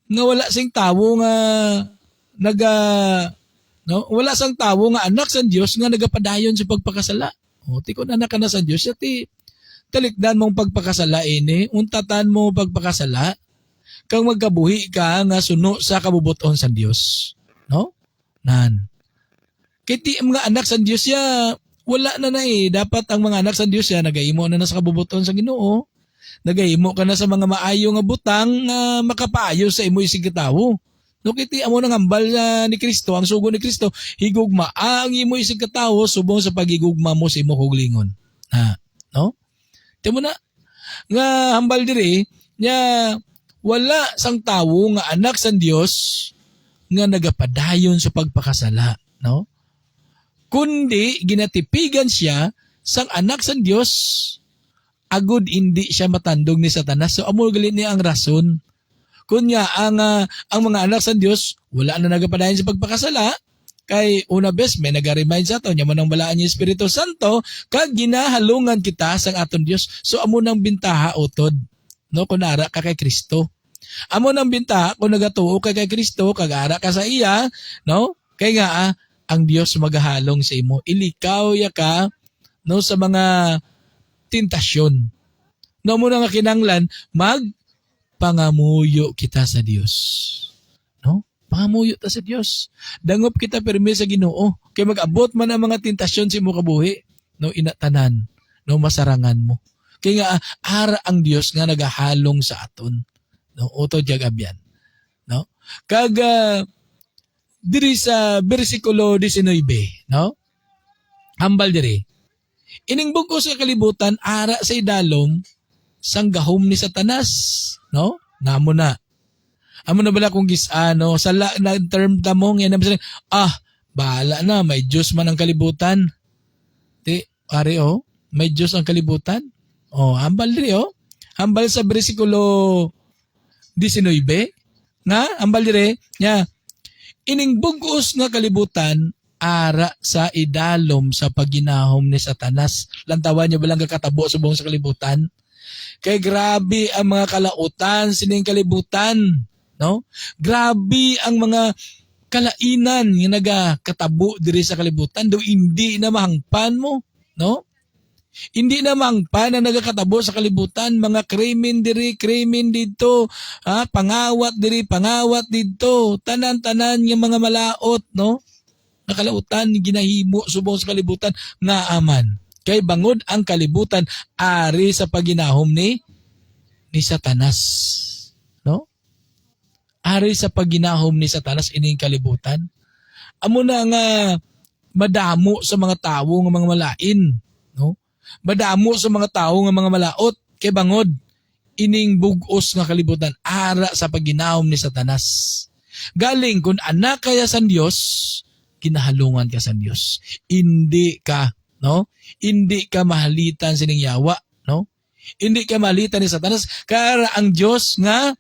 nga wala sing tawo nga wala sang tawo nga anak sa Dios nga nagapadayon sa pagpakasala. O ti kun anak ka na sa Dios, ti talikdan mong pagpakasala ini, untatan mo pagpakasala kang magkabuhi ka nga suno sa kabubuton sa Dios, no? Nan. Kiti mga anak sa Dios ya wala na dapat ang mga anak sa Dios ya nagahimo na sa kabubuton sa Ginoo. Nagahimo ka na sa mga maayo nga butang nga makapaayo sa imo isig katawo. No, kiti amo nang hambal ni Kristo, ang sugo ni Kristo, higugma ang imo isig katawo subong sa pagigugma mo sa imo kuglingon. No? Timo na nga hambal diri nya wala sang tawo nga anak sa Dios nga nagapadayon sa pagpakasala, no? Kundi ginatipigan siya sang anak sa Dios, agud hindi siya matandog ni Satanas. So amo gali niya ang rason. Kunya ang mga anak sa Dios wala na nagapadayon sa pagpakasala, kay una bes may naga-remind sa ato nya man ang balaan ni Espiritu Santo kag ginahalungan kita sang aton Dios. So amo nang bintaha utod, no, kun ara ka kay Kristo. Amo nang bintaha kung nagatuo ka kay Kristo, kag ara ka sa iya, no? Kaya nga ang Dios magahalong sa imo. Ilikaw ya ka no sa mga tentasyon. No mo nga kinanglan pangamuyo kita sa Dios. No? Pangamuyo ta sa Dios. Dangop kita permi sa Ginoo. Kay mag-abot man ang mga tentasyon sa imo kabuhi, no inatanan, no masarangan mo. Kaya nga ara ang Dios nga nagahalong sa aton. No, uto jagabyan. No? Kag diri sa bersikulo 19, no? Hambal diri. Ining bugos sa kalibutan ara sa idalom sang gahom ni Satanas, no? Namo na. Amo na bala kung gisano sa na term tamong yan naman bahala na may Diyos man ang kalibutan. Ti ari may Diyos ang kalibutan. Hambal diri Hambal sa bersikulo 19 nga hambal dire nya ining bugos nga kalibutan ara sa idalom sa paginahom ni Satanas. Lantawan niya balang kakatabo subong sa kalibutan. Kay grabe ang mga kalautan sining kalibutan, no? Grabe ang mga kalainan nga nagakatabo diri sa kalibutan do hindi na mahangpan mo, no? Hindi na mangpan na nagakatabo sa kalibutan, mga krimen diri, krimen dito, pangawat diri, pangawat dito, tanan-tanan ng mga malaot, no? Nakalautan, ginahimo, subong sa kalibutan, nga aman. Kay bangod ang kalibutan, ari sa paginahom ni Satanas, no? Ari sa paginahom ni Satanas, ining kalibutan. Amo na nga madamo sa mga tawo ng mga malain, no? Madamo sa mga tao nga mga malaot kay bangod ining bugos nga kalibutan ara sa paginahom ni Satanas. Galing kun anak kaya sa Dios, kinahalungan ka sa Dios. Hindi ka, no? Hindi ka mahalitan sining yawa, no? Hindi ka mahalitan ni Satanas kaya ang Dios nga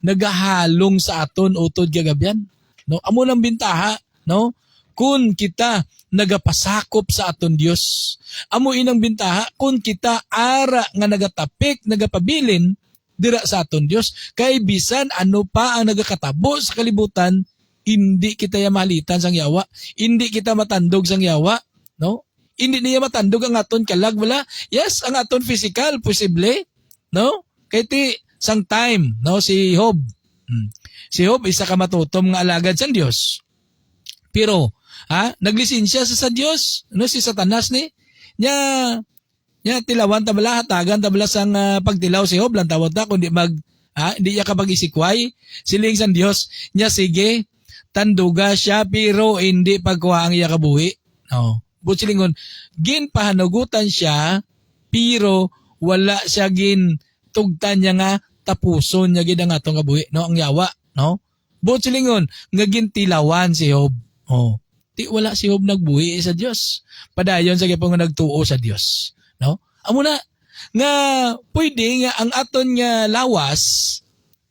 nagahalong sa aton utod gagabyan, no? Amo nang bintaha, no? Kun kita nagapasakop sa aton Dios. Amo inang bintaha kun kita ara nga nagatapik, nagapabilin dira sa aton Dios. Kay bisan ano pa ang nagakatabo sa kalibutan, hindi kita malitan sang yawa, hindi kita matandog sang yawa, no? Hindi niya matandog ang aton kalag wala. Yes, ang aton physical posible, no? Kay ti sang time, no, si Job. Si Job isa ka matutom nga alagad sang Dios. Pero naglisensya sa Dios, no, si Satanas ni nya tilawan tabala hatagan tabala sang pagtilaw si Job lang tawad ta kundi hindi niya kapag isikway siling sang Dios nya sige tanduga siya pero hindi pagkuha ang iya kabuhi, no. But silingon gin pahanugutan siya pero wala siya gin tugtan niya nga tapuson niya gid ang atong kabuhi, no, ang yawa, no. But silingon nga gintilawan si Job. Ti wala si Job nagbuhi sa Dios. Padayon sa gipong nagtuo sa Dios, no? Amo na nga pwede nga ang aton nga lawas,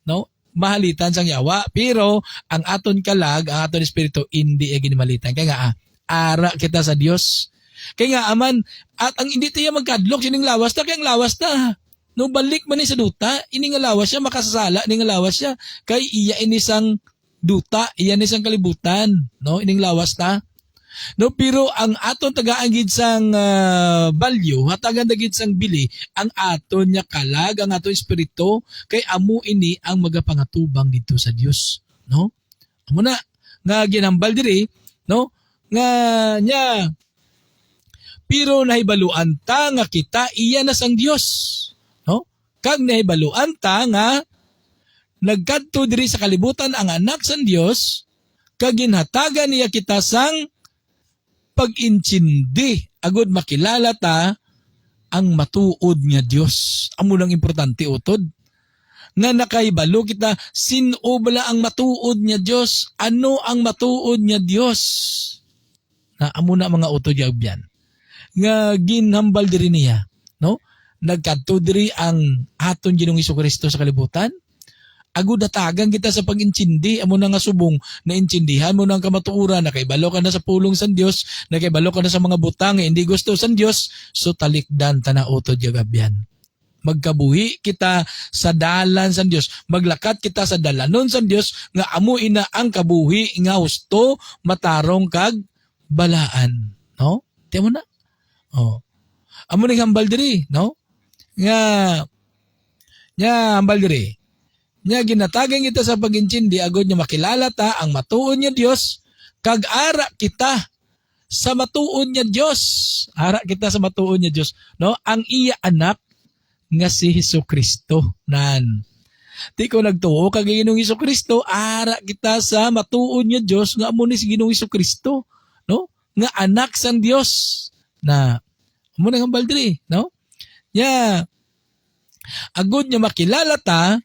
no, mahalitan sang yawa, pero ang aton kalag, ang aton espiritu hindi ginmalitan. Kaya nga ara kita sa Dios. Kaya nga aman at ang hindi tayo magkadlok sining lawas ta kay ang lawas ta no balik man ni sa duta, ini nga lawas siya makasasala ni nga lawas siya kay iya ini sang duta, iyan isang kalibutan, no? Ining lawas ta. No, pero ang aton tagaan gid sang value, hatagan gid sang bili, ang aton nya kalag, ang aton espiritu kay amo ini ang magapangatubang dito sa Dios, no? Amo na nga ginambal diri, no? Nga nya pero nahibaluan ta nga kita iya na sang Dios, no? Kag nahibaluan ta nga nagkadto diri sa kalibutan ang anak sang Dios kag ginhatagan niya kita sang pag-intindi agud makilala ta ang matuod nga Dios. Amo lang importante utod nga nakahibalo kita sino bala ang matuod nga Dios, ano ang matuod nga Dios. Na amo na mga utod yabyan nga ginhambal diri niya, no? Nagkadto diri ang aton Ginoong Hesukristo sa kalibutan. Agud datagan kita sa pag-intindi, amo na nga subong na intindihan mo nang kamatuoran, nakaibalo ka na sa pulong san Dios, nakaibalo ka na sa mga butang hindi gusto san Dios, so talikdan ta na utod yagabyan. magkabuhi kita sa dalan sa Dios, maglakat kita sa dalanon sa Dios nga amo ina ang kabuhi nga husto matarong kag balaan, no? Tiyan mo na. Oh. Amo ni hambal diri, no? Nga hambal diri. Nya ginatagan kita sa pagintindi agod nya makilala ta ang matuon nya Dios kag ara kita sa matuon nya Dios. Ara kita sa matuon nya Dios, no? Ang iya anak nga si Hesukristo nan. Di ko nagtuo kag Ginoong Hesukristo, ara kita sa matuon nya Dios nga amo ni si Ginoong Hesukristo, no? Nga anak sang Dios na amo nang hambal diri, no? Ya agud nya makilala ta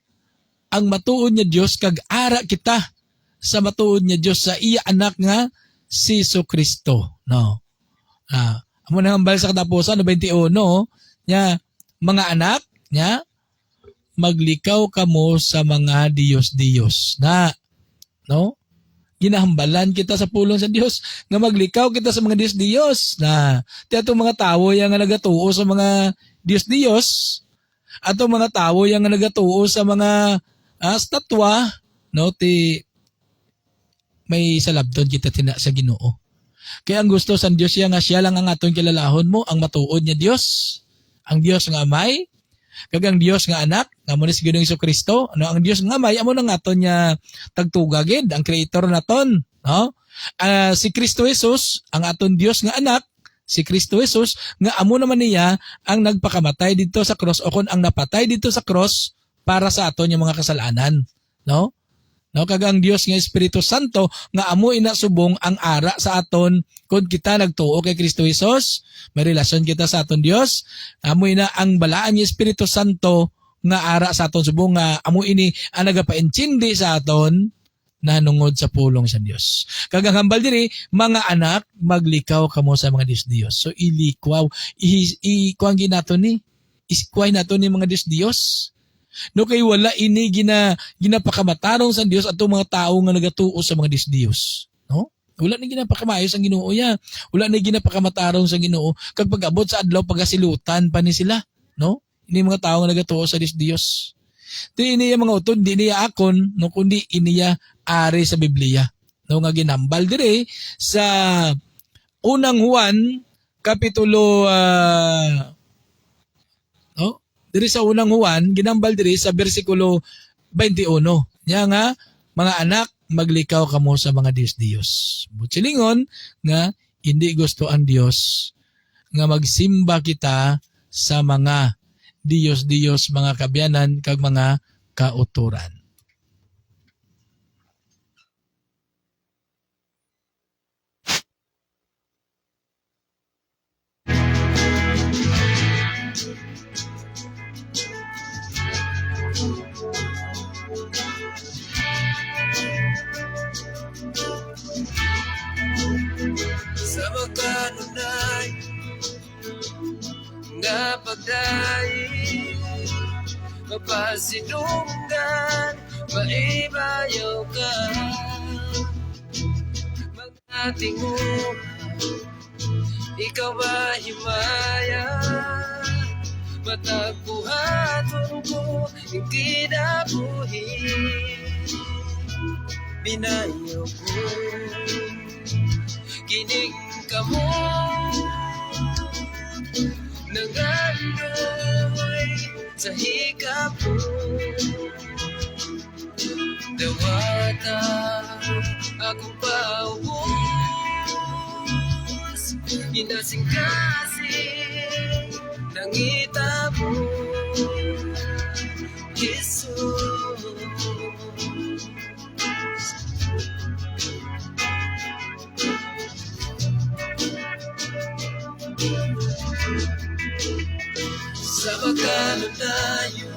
ang matuon nya Dios kag ara kita sa matuon nya Dios sa iya anak nga si Hesukristo, no? Amo nang hambal sa katapusan 21, nya mga anak, nya maglikaw kamo sa mga Diyos-Diyos na, no? Ginahambalan kita sa pulong sa Dios nga maglikaw kita sa mga Diyos-Diyos na tiatong mga tao yang nagatuo sa mga Diyos-Diyos ato mga tao yang nagatuo sa mga statwa, no? Ti may salabton kita tina sa Ginoo. Kaya ang gusto sa Dios nga siya lang ang aton kilalahon mo, ang matuod niya Dios, ang Dios nga Amay, kag ang Dios nga anak, nga mo ni si Ginoong Hesukristo, ano ang Dios nga Amay amo nang aton nya tagtugagid, ang creator naton, no? Si Kristo Jesus, ang aton Dios nga anak, si Kristo Jesus nga amo naman niya ang nagpakamatay dito sa cross o kon ang napatay dito sa cross para sa aton yung mga kasalanan, no? No, kag ang Dios nga Espiritu Santo nga amo ina subong ang ara sa aton kun kita nagtuo kay Kristo Jesus, may relasyon kita sa aton Dios, amo ina ang balaan ni Espiritu Santo nga ara sa aton subong nga amo ini ang nagapaintindi sa aton nanungod sa pulong sa Dios. Kag ang hambal diri, mga anak, maglikaw kamo sa mga Dios. So ilikwaw, ikuang ginaton ni, iskway naton ni mga Dios. No kay wala ini ginapakamatarong sa Dios ato mga tao nga nagatuo sa mga Dios, no? Wala ni ginapakamayos ang Ginoo ya. Wala ni ginapakamatarong sa Ginoo kag pag-abot sa adlaw pagasilutan pa ni sila, no? Ini mga tao nga nagatuo sa Dios. Di iniya mga utod, di iniya akon, no kundi iniya ari sa Biblia. No nga ginambal dire sa unang Juan kapitulo diri sa unang Juan, ginambal diri sa bersikulo 21. Nya nga, mga anak, maglikaw kamo sa mga Diyos-Diyos. Butsilingon nga, hindi gusto ang Diyos nga magsimba kita sa mga Diyos-Diyos, mga kabyanan, kag mga kauturan. Sa magkanunay nga pagdaig mapasinungan maibayaw ka mga tinguhan ikaw ba himaya matagbuhaton ko hindi na buhi binayaw ko kining kamo nangandoy sa hikap mo dawata akong paubos inasing-kasing nangita mo Jesus. Sa magkanundayo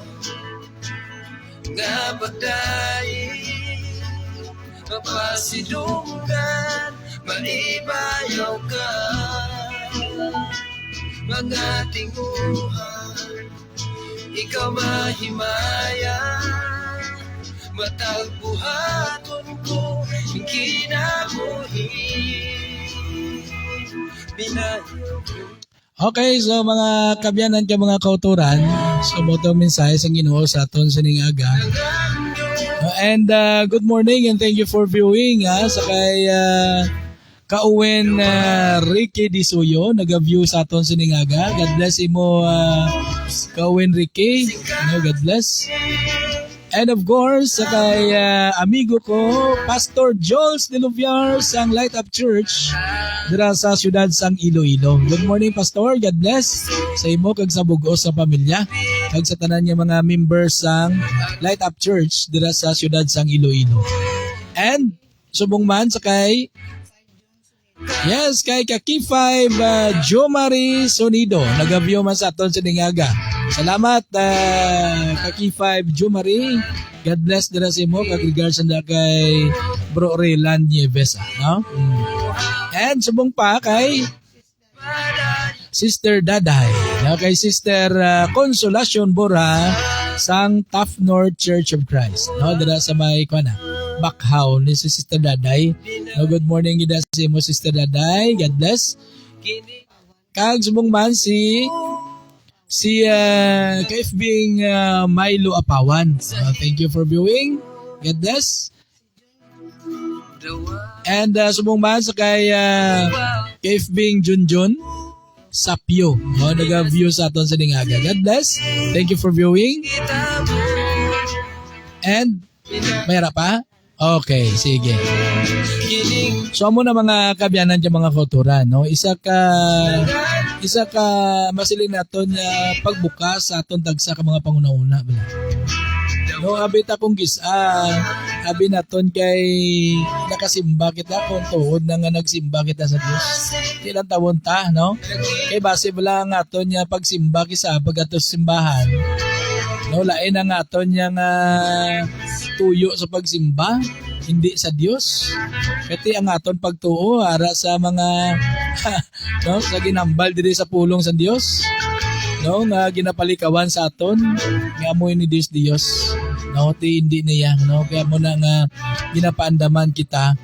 nga pagdaig mapasidungan maibayaw ka mga tinguhan ikaw mahimaya matagbuhaton ko ang kinabuhi binayaw ko. Okay, so mga kabyanan ka mga kauturan, so mo itong mensahe sa Ginoo sa aton sining aga. And good morning and thank you for viewing sa kay Kauwen Ricky Disuyo, nag-view sa aton sining aga. God bless imo Kauwen Ricky, God bless. And of course, sa kay amigo ko, Pastor Jules De Luviar sang Light Up Church dira sa siyudad sang Iloilo. Good morning, Pastor. God bless sa imo kag sa bug-o sa pamilya kag sa tanan nga mga members sang Light Up Church dira sa siyudad sang Iloilo. And subong man sa kay kay Kaki5 Jo Marie Sonido, nag-view man sa aton sa Dingaga. Salamat Kaki5 Jo Marie. God bless dira sa imo kag regards sa kay Bro Relan Nieves, no? And subong pa kay Sister Daday, no? Kay Sister Consolacion Bora sang Taft North Church of Christ, no? Dira sa may Bakhaw ni si Sister Daday. No, good morning gid sa imo Sister Daday. God bless. Kag subong man si KFBing Milo Apawan. Thank you for viewing. God bless. And subong man sa kay KFBing Junjun Sapyo. No, nag-view sa aton sa Dingaga. God bless. Thank you for viewing. And mayra pa? Okay, sige. So amo na mga kabyanan dyan mga kauturan, no? Isa ka masiling naton nga pagbukas sa aton dagsa ka mga pangunahuna bala. No, abit akong abi naton kay nakasimba kita kung tuod na nga nagsimba kita sa Dios. Ilang taon ta, no? Kay base bala nga aton nga pagsimba kisa pagatos simbahan. No, lain ang aton nga tuyo sa pagsimba, hindi sa Dios. Kati ang aton pagtuo ara sa mga no, sa ginambal diri sa pulong sa Dios. No, nga ginapalikawan sa aton nga amoy ni Dios. No, ti hindi niya, no, kaya mo na nga ginapaandaman kita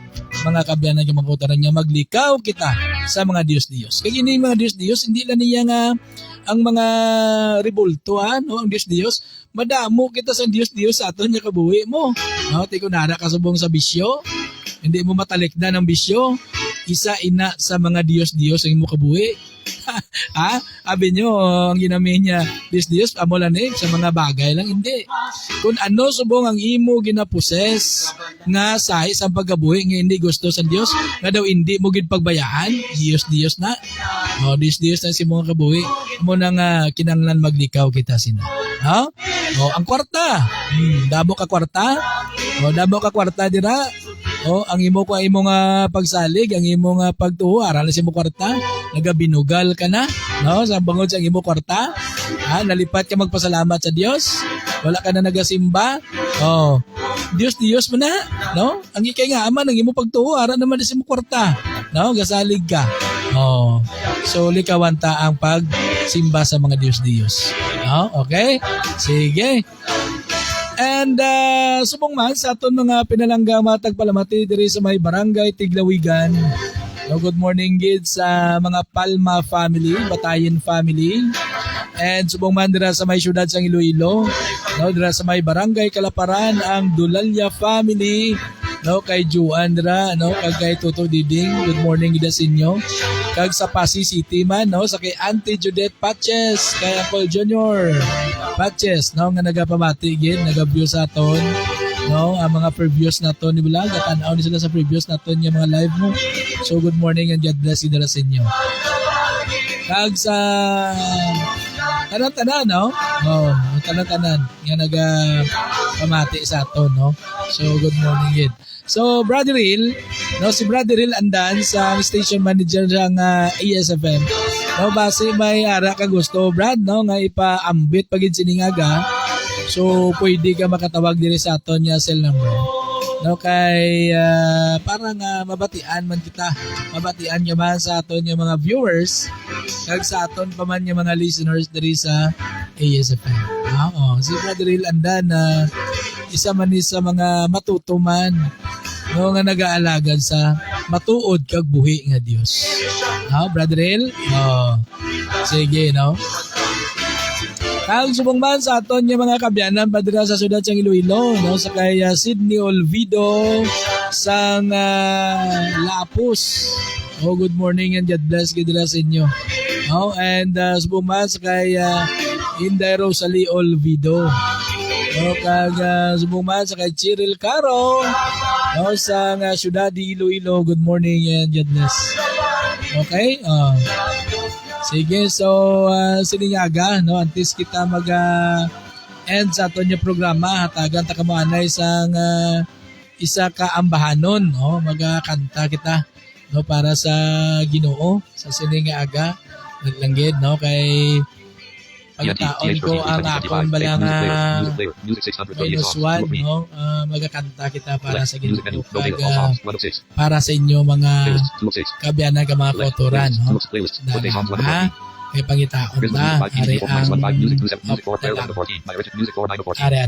mga kabyanan ng mga kauturan nga maglikaw kita sa mga Dios. Kaya ini mga Dios, hindi lang niya nga ang mga rebulto, no, ang Dios, madamo kita sa Dios sa aton nga kabuhi mo. No, ti kunara kasubong sa bisyo, hindi mo matalikdan ang bisyo. Isa ina sa mga Dios ang imo kabuhi. Abi nyo, ang ginamit niya, Dios, amo lang sa mga bagay lang, hindi. Kung ano subong ang imo ginaposes nga sa isang pagkabuhi nga hindi gusto sa Dios, nga daw hindi mo gid pagbayaan, Dios na. O, Dios na si mga kabuhi. Mo na nga kinanglan maglikaw kita sina. No? O, ang kwarta. Dabo ka kwarta dira. O, ang imo pagsalig, ang imo nga pagtuo, aral sa imo kwarta, nagabinugal ka na, no? Sa bangod sa imo kwarta, nalipat ka magpasalamat sa Dios, wala ka na nagasimba, Dios mo na, no? Ang ikay nga aman, ang imo pagtuo, aral naman sa imo kwarta, no? Gasalig ka, so likawan ta ang pagsimba sa mga Dios, no? Okay? Sige. And subong man sa aton mga pinalangga matag palamati diri sa may barangay Tiglawigan. No, good morning gid sa mga Palma family, Batayan family. And subong man dira sa may siyudad sang Iloilo. No, dira sa may barangay Kalaparan ang Dulalya family. No, kay Juan dira, no, kay Toto Diding. Good morning gid sa inyo. Kag sa Pasig City man, no, sa kay Auntie Judith Patches, kay Uncle Junior Patches, no, nga nagapamati gid, nagabview sa aton, no, ang mga previews naton ni Bulag, tanaw ni sila sa previews naton yung mga live mo. So good morning and God bless you dira sa inyo. Kag sa tanan-tanan, no? Tanan-tanan nga nagapamati sa aton, no. So good morning gid. So Brother Hill, no, si Brother Hill andan sa station manager ng ASFM. No, base may ara ka gusto, Brad, no, nga ipaambit pagid siningaga. So pwede ka makatawag diri sa aton nga cell number. No, kay para nga mabatian man kita. Mabatian ka man sa aton nga mga viewers kag sa aton pa man nga mga listeners diri sa ASFM. Si Brother Hill andan na isa man ni sa mga matutuman, no, nga nag-aalagad sa matuod kag buhi nga Dios. Brother Hill? Sige, no? Ang subong man sa aton nga mga kabyanan padira sa syudad sa Iloilo, no? Sa kay Sydney Olvido sang Lapus. Oh, good morning and God bless gidira sa inyo. No? And subong man sa kay Inday Rosalie Olvido. No? Kag subong man sa kay Cheryl Caro, no? Sa syudad di Iloilo, good morning and God bless. Okay? Sige, so siningaga, no, antes kita end sa aton nga programa, hatagan ta kamuanay sang isa ka ambahanon, no, magakanta kita, no, para sa Ginoo sa siningaga naglangged, no, kay pagtaon ko ang akong balang -1, no, magakanta kita para sa Ginoo, kag para sa inyo mga kabyanan ka mga kauturan, no. Dala, kay pangitaon ta, ari ang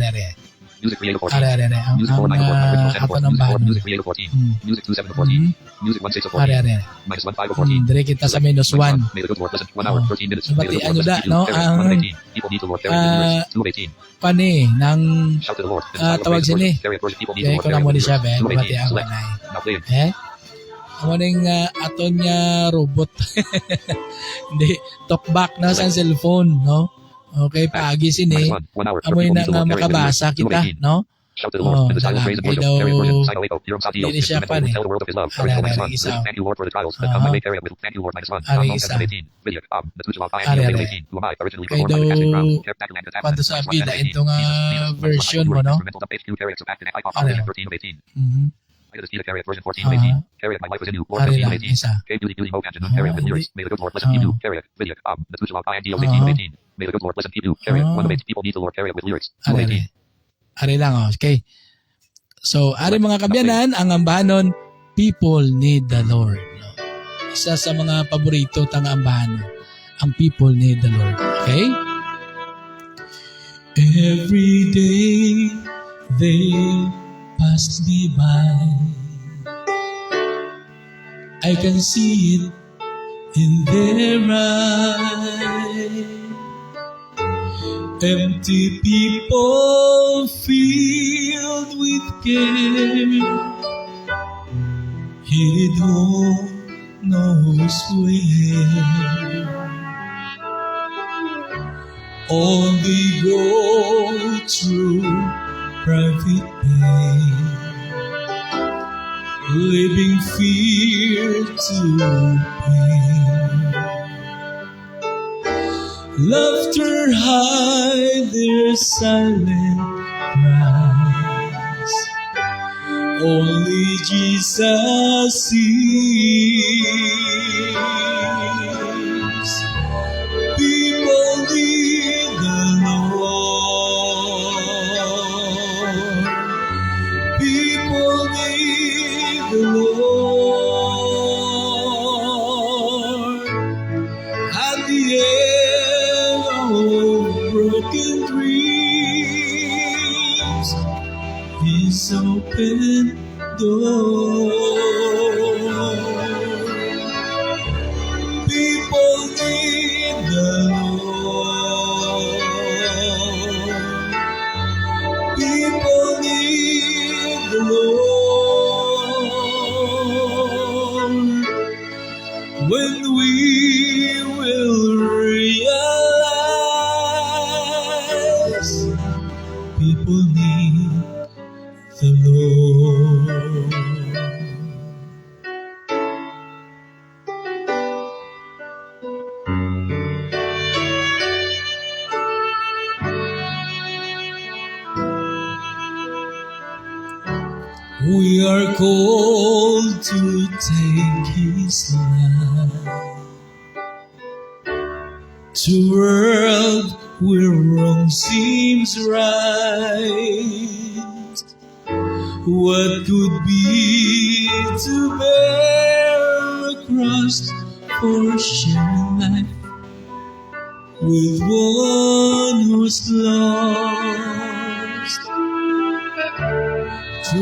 ari ato ng bahan. Dire kita sa -1. Batian nyo da, no, ang pani ng tawag sini. Kaya ko na mo ni siya, ben, batian ko na amo ning aton nga robot. Hindi, talkback na sa cellphone, no? Okay, paagi sini. Amo na nga makabasa kita, no? Oh, kay daw hindi siya pa ni. Ari isa. Kay daw panto sa pila ito nga version mo, no? Ari lang, isa. Ari lang, okay. So, ari mga kabyanan, ang ambahanon, people need the Lord. Isa sa mga paborito tang ambahanon, ang people need the Lord. Okay? Every day they pass me by, I can see it in their eyes. Empty people filled with care, headed home knows where. All they go through private pain, living fear to pain. Laughter hide their silent cries. Only Jesus sees. People need the Lord. People need the Lord. At the end of broken dreams, His open door. People need the Lord. People need the Lord. When we will realize people need the Lord. We are called to take His life to a world where wrong seems right. What could be to bear a cross for sharing life with one who's lost? To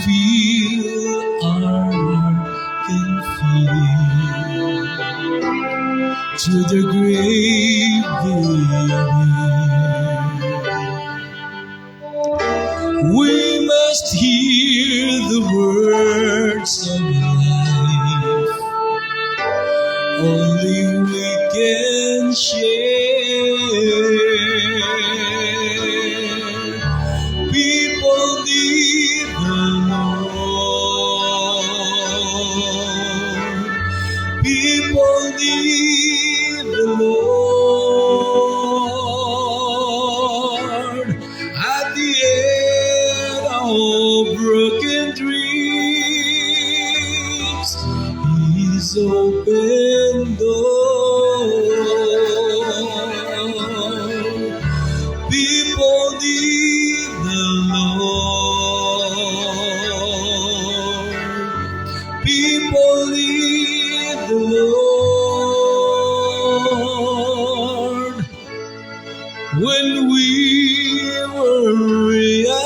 feel our heart can feel, to the grave we must hear the words of life. Only we can share. People need the Lord. People need the Lord. At the end of broken dreams, His open door. People need the Lord. People need the Lord. When we will realize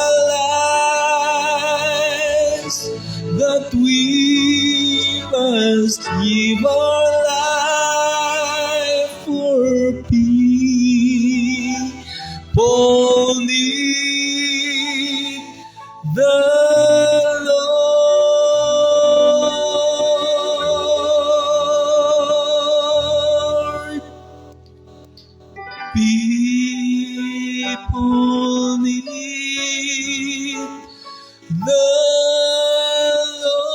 that we must give our life for people need the Lord. People need the Lord.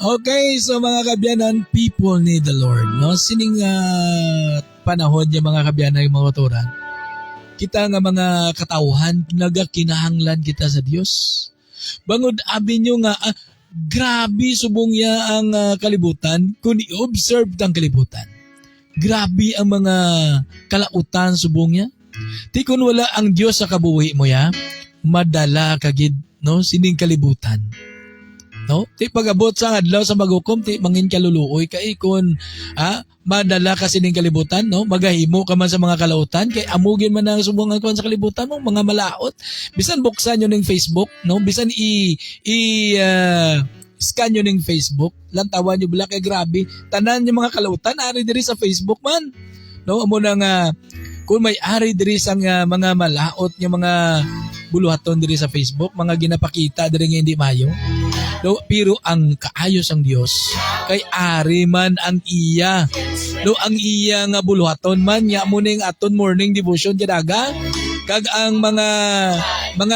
Okay, so mga kabyanan, people need the Lord. No? Sining panahon niya mga kabyanan, yung mga turan. Kita nga mga katauhan, nagakinahanglan kita sa Dios. Bangod abi nyo nga, grabe subong ya ang kalibutan kung i-observe tang kalibutan. Grabe ang mga kalautan subong ya. Ti kung wala ang Dios sa kabuhi mo ya, madala kagid no sining kalibutan. No? Ti pag-abot sa adlaw sa magukom, ti mangin kaluluoy ka ikon, madala ka sining kalibutan, no? Magahimo ka man sa mga kalautan, kay amugin man ang subungan ko sa kalibutan mo, mga malaot. Bisan buksan nyo ng Facebook, no? Bisan scan nyo ng Facebook, lantawan nyo bila kay grabe, tanan yung mga kalautan, ari diri sa Facebook man. No? Amo na nga, kung may ari diri sa mga malaot, yung mga buluhaton diri sa Facebook, mga ginapakita diri nga hindi mayo. No, pero ang kaayos ang Dios kay ari man ang iya. No, ang iya nga buluhaton man nya mo ning aton morning devotion kadaga kag ang mga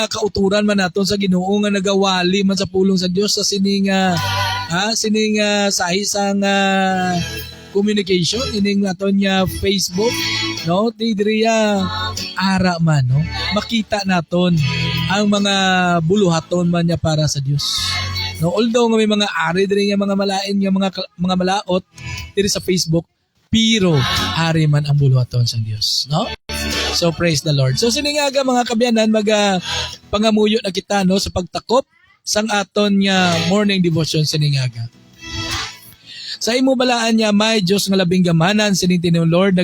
kauturan man naton sa Ginoo nga nagawali man sa pulong sa Dios sa sining sahi sang communication ining aton nya Facebook, no, tidriya ara man, no, makita naton ang mga buluhaton man niya para sa Dios. No, although nga may mga ari diri nga mga malain nga mga malaot diri sa Facebook, pero ari man ang buluhaton sa Dios, no? So praise the Lord. So siningaga mga kabyanan, pangamuyo na kita no sa pagtakop sang aton nga morning devotion siningaga. Sa imo balaan niya may Dios nga labing gamanan sining tinuod Lord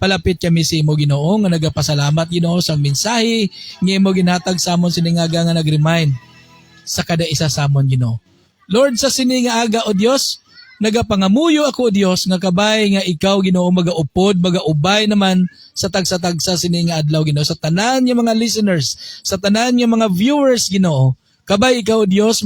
palapit kami sa imo Ginoo nga nagapasalamat Ginoo sa mensahe nga imo ginhatag sa amon siningaga nga nag-remind sa kada isa sa amon Ginoo. Lord, sa siningaga o Dios, nagapangamuyo ako o Dios nga kabay nga ikaw Ginoo magaupod, magaubay naman sa tagsa-tagsa sininga adlaw Ginoo sa tanan nga mga listeners, sa tanan nga mga viewers Ginoo. Kabay ikaw Dios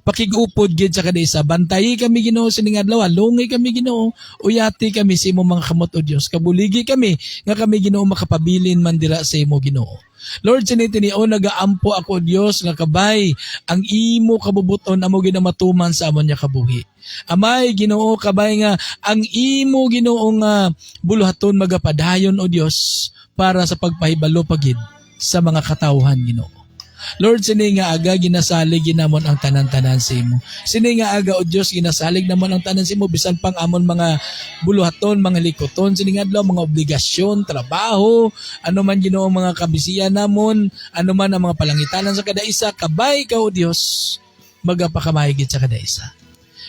pakigupod gid sa kada isa. Bantayi kami Ginoo sining adlaw, lungi kami Ginoo, uyati kami sa imong mga kamot o Dios. Kabuligi kami nga kami Ginoo makapabilin man dira sa imo Ginoo. Lord, sinitiniyo nagaampo ako Dios nga kabay ang imo kabubuton amo ginamatuman sa amon nya kabuhi. Amay Ginoo kabay nga ang imo Ginoo nga buluhaton magapadayon o Dios para sa pagpahibalo pagid sa mga katawhan Ginoo. Lord, sini nga aga ginasalig ginamon ang tanan-tanan sa imo. Sini nga aga o Dios ginasalig namon ang tanan sa imo bisan pang amon mga buluhaton, mga likoton, sini nga adlaw mga obligasyon, trabaho, ano man Ginoo mga kabisiyan namon, ano man ang mga palangitanan sa kada isa, kabay ka o Dios magapakamahigit sa kada isa.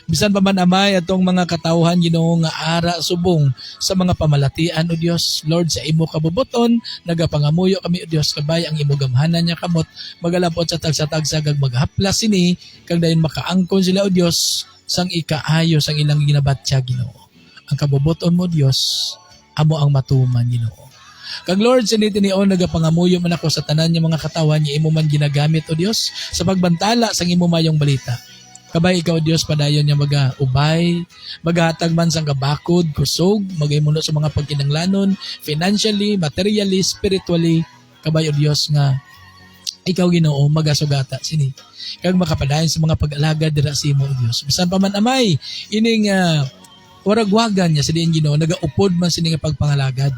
Bisan pa man amay atong mga katawhan Ginoo nga ara subong sa mga pamalatian o Dios. Lord, sa imo kabubuton nagapangamuyo kami o Dios kabay ang imo gamhanan niya kamot magalapot sa tagsa-tagsa kag maghaplas sini kag dayon makaangkon sila o Dios sang ikaayo sang ilang ginabatya Ginoo. Ang kabubuton mo Dios amo ang matuman Ginoo. Kag Lord, sinitinion nagapangamuyo man ako sa tanan niya mga katawan niya imo man ginagamit o Dios sa pagbantala sang imo mayong balita. Kabay ikaw Dios padayon niya mag-ubay, maghatag man sang kabakod, kusog, magaymuno sa mga pagkinanglanon, financially, materially, spiritually, kabay o Dios nga ikaw Ginoo magasugata sini. Kag makapadayon sa mga pag-alagad dira sa imo o Dios. Bisan pa man amay ining waragwagan niya sa diin Ginoo nagaupod man sini nga pagpangalagad.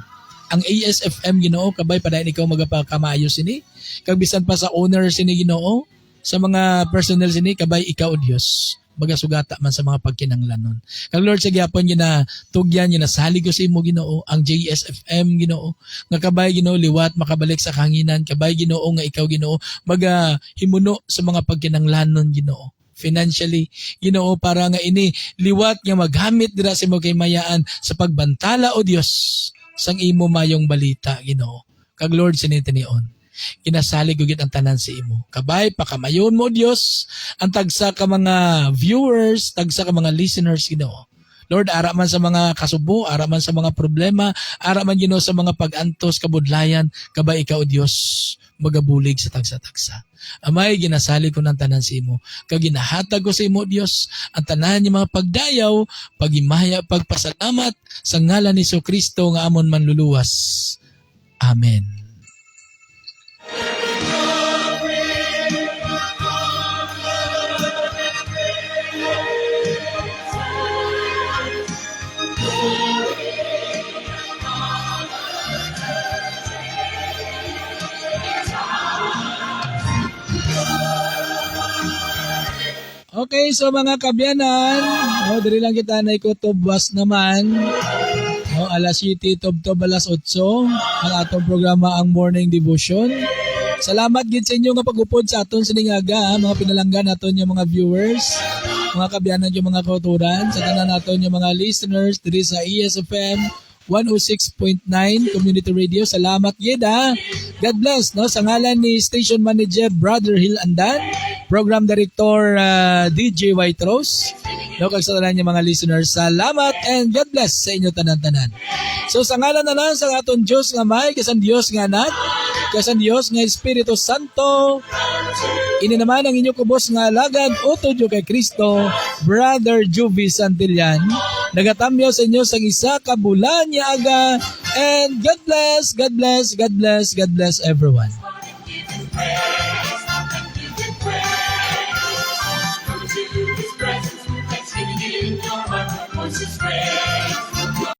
Ang ASFM Ginoo kabay padayon ikaw magapakamayo sini. Kag bisan pa sa owner sini Ginoo sa mga personnel sini kabay ikaw o Dios magasugata man sa mga pagkinanglanon. Kag Lord sa gyapon na tugyan na salig ko sa imo Ginoo ang JSFM Ginoo nga kabay Ginoo liwat makabalik sa kahanginan kabay Ginoo nga ikaw Ginoo magahimuno sa mga pagkinanglanon Ginoo. Financially Ginoo para nga ini liwat nga maghamit dira sa imo kay mayaan sa pagbantala o Dios sang imo mayong balita Ginoo. Kag Lord sinitinion kinasalig ugit ang tanan sa imo. Kabay pakamayon mo Dios ang tagsa ka mga viewers, tagsa ka mga listeners Ginoo. Lord, ara man sa mga kasubo, ara man sa mga problema, ara man Ginoo sa mga pag-antos kabudlayan, kabay ikaw Dios magabulig sa tagsa-tagsa. Amay ginasalig ko ng tanan sa imo. Kag ginahatag ko sa imo Dios ang tanan ng mga pagdayaw, pagimaya, pagpasalamat sa ngalan ni Kristo nga amon manluluwas. Amen. Okay, so mga kabyanan, diri lang kita na ikutubwas naman. Alas 7, tob alas 8, ang atong programa ang Morning Devotion. Salamat gid sa inyo nga pag-upod sa aton siningaga, mga pinalanggan naton yung mga viewers, mga kabyanan yung mga kauturan, sa tanan naton yung mga listeners diri sa ESFM 106.9 Community Radio. Salamat gid ha. God bless no sa ngalan ni Station Manager Brother Hill Andan, Program Director DJ White Rose. No kag sa tanan niya mga listeners, salamat and God bless sa inyo tanan-tanan. So sa ngalan na lang sa aton Dios nga may kasan Dios nga anak, kasan Dios nga Espiritu Santo. Ini naman ang inyo kubos nga alagad utod kay Kristo, Brother Juvie Santillan. Nagatamyo sa inyo sang isa ka bulan niya aga, and God bless, God bless, God bless, God bless everyone.